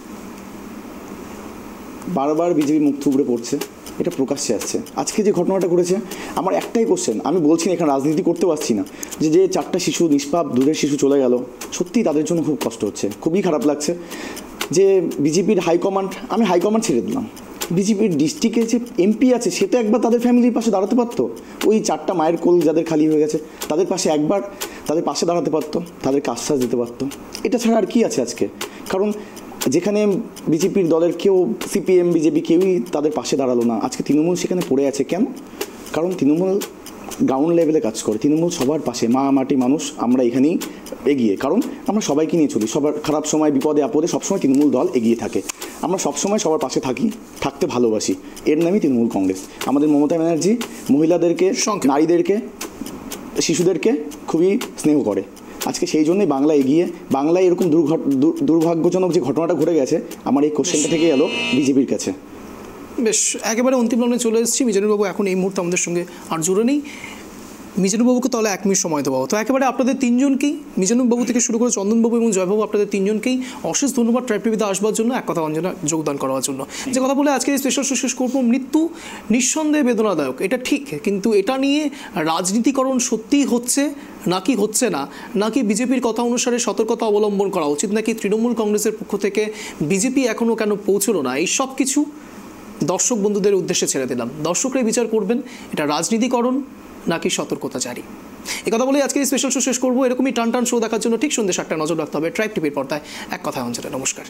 বারবার বিজেপি মুখ থুবড়ে পড়ছে, এটা প্রকাশ্যে আসছে। আজকে যে ঘটনাটা ঘটেছে, আমার একটাই কোশ্চেন, আমি বলছি না এখানে রাজনীতি করতে পারছি না, যে 4টা শিশু, নিষ্পাপ দুধের শিশু চলে গেল, সত্যি তাদের জন্য খুব কষ্ট হচ্ছে, খুবই খারাপ লাগছে যে বিজেপির হাইকমান্ড, আমি হাইকমান্ড ছেড়ে দিলাম, বিজেপির ডিস্ট্রিক্টে যে এমপি আছে সে তো একবার তাদের ফ্যামিলির পাশে দাঁড়াতে পারতো। ওই 4টা মায়ের কোল যাদের খালি হয়ে গেছে তাদের পাশে একবার তাদের পাশে দাঁড়াতে পারতো, তাদেরকে আশ্বাস দিতে পারতো। এটা ছাড়া আর কি আছে আজকে? কারণ যেখানে বিজেপির দলের কেউ, সিপিএম বিজেপি কেউই তাদের পাশে দাঁড়ালো না, আজকে তৃণমূল সেখানে পড়ে আছে। কেন? কারণ তৃণমূল গ্রাউন্ড লেভেলে কাজ করে, তৃণমূল সবার পাশে, মা মাটি মানুষ আমরা এখানেই এগিয়ে, কারণ আমরা সবাইকে নিয়ে চলি, সবার খারাপ সময় বিপদে আপদে সবসময় তৃণমূল দল এগিয়ে থাকে, আমরা সবসময় সবার পাশে থাকি, থাকতে ভালোবাসি, এর নামই তৃণমূল কংগ্রেস। আমাদের মমতা ব্যানার্জি মহিলাদেরকে, নারীদেরকে, শিশুদেরকে খুবই স্নেহ করে, আজকে সেই জন্যই বাংলা এগিয়ে। বাংলায় এরকম দুর্ভাগ্যজনক যে ঘটনাটা ঘটে গেছে, আমার এই কোশ্চেনটা থেকে গেল বিজেপির কাছে। বেশ, একেবারে অন্তিম লগ্নে চলে এসেছি। মিজানুরবাবু এখন এই মুহূর্তে আমাদের সঙ্গে আর জুড়ে নেই, মিজানুরবাবুকে তাহলে 1 মিনিট সময় দেওয়া। তো একেবারে আপনাদের 3জনকেই, মিজানুরবাবু থেকে শুরু করে চন্দনবাবু এবং জয়বাবু, আপনাদের 3জনকেই অশেষ ধন্যবাদ ট্রাইব টিভিতে আসবার জন্য, এক কথা অঞ্জনা যোগদান করার জন্য। যে কথা বলে আজকে এই স্পেশাল শো শেষ করবো। মৃত্যু নিঃসন্দেহে বেদনাদায়ক, এটা ঠিক, কিন্তু এটা নিয়ে রাজনীতিকরণ সত্যিই হচ্ছে নাকি হচ্ছে না, নাকি বিজেপির কথা অনুসারে সতর্কতা অবলম্বন করা উচিত, নাকি তৃণমূল কংগ্রেসের পক্ষ থেকে বিজেপি এখনও কেন পৌঁছলো না, এই সব কিছু দর্শক বন্ধুদের উদ্দেশ্যে ছেড়ে দিলাম। দর্শকরাই বিচার করবেন এটা রাজনীতিকরণ নাকি সতর্কতা জারি। এই কথা বলে আজকে স্পেশাল শো শেষ করবো। এরকমই টান টান শো দেখার জন্য ঠিক সন্ধ্যে 7টায় নজর রাখতে হবে ট্রাইব টিভির পর্দায়। এক কথায় অঞ্চলে। নমস্কার।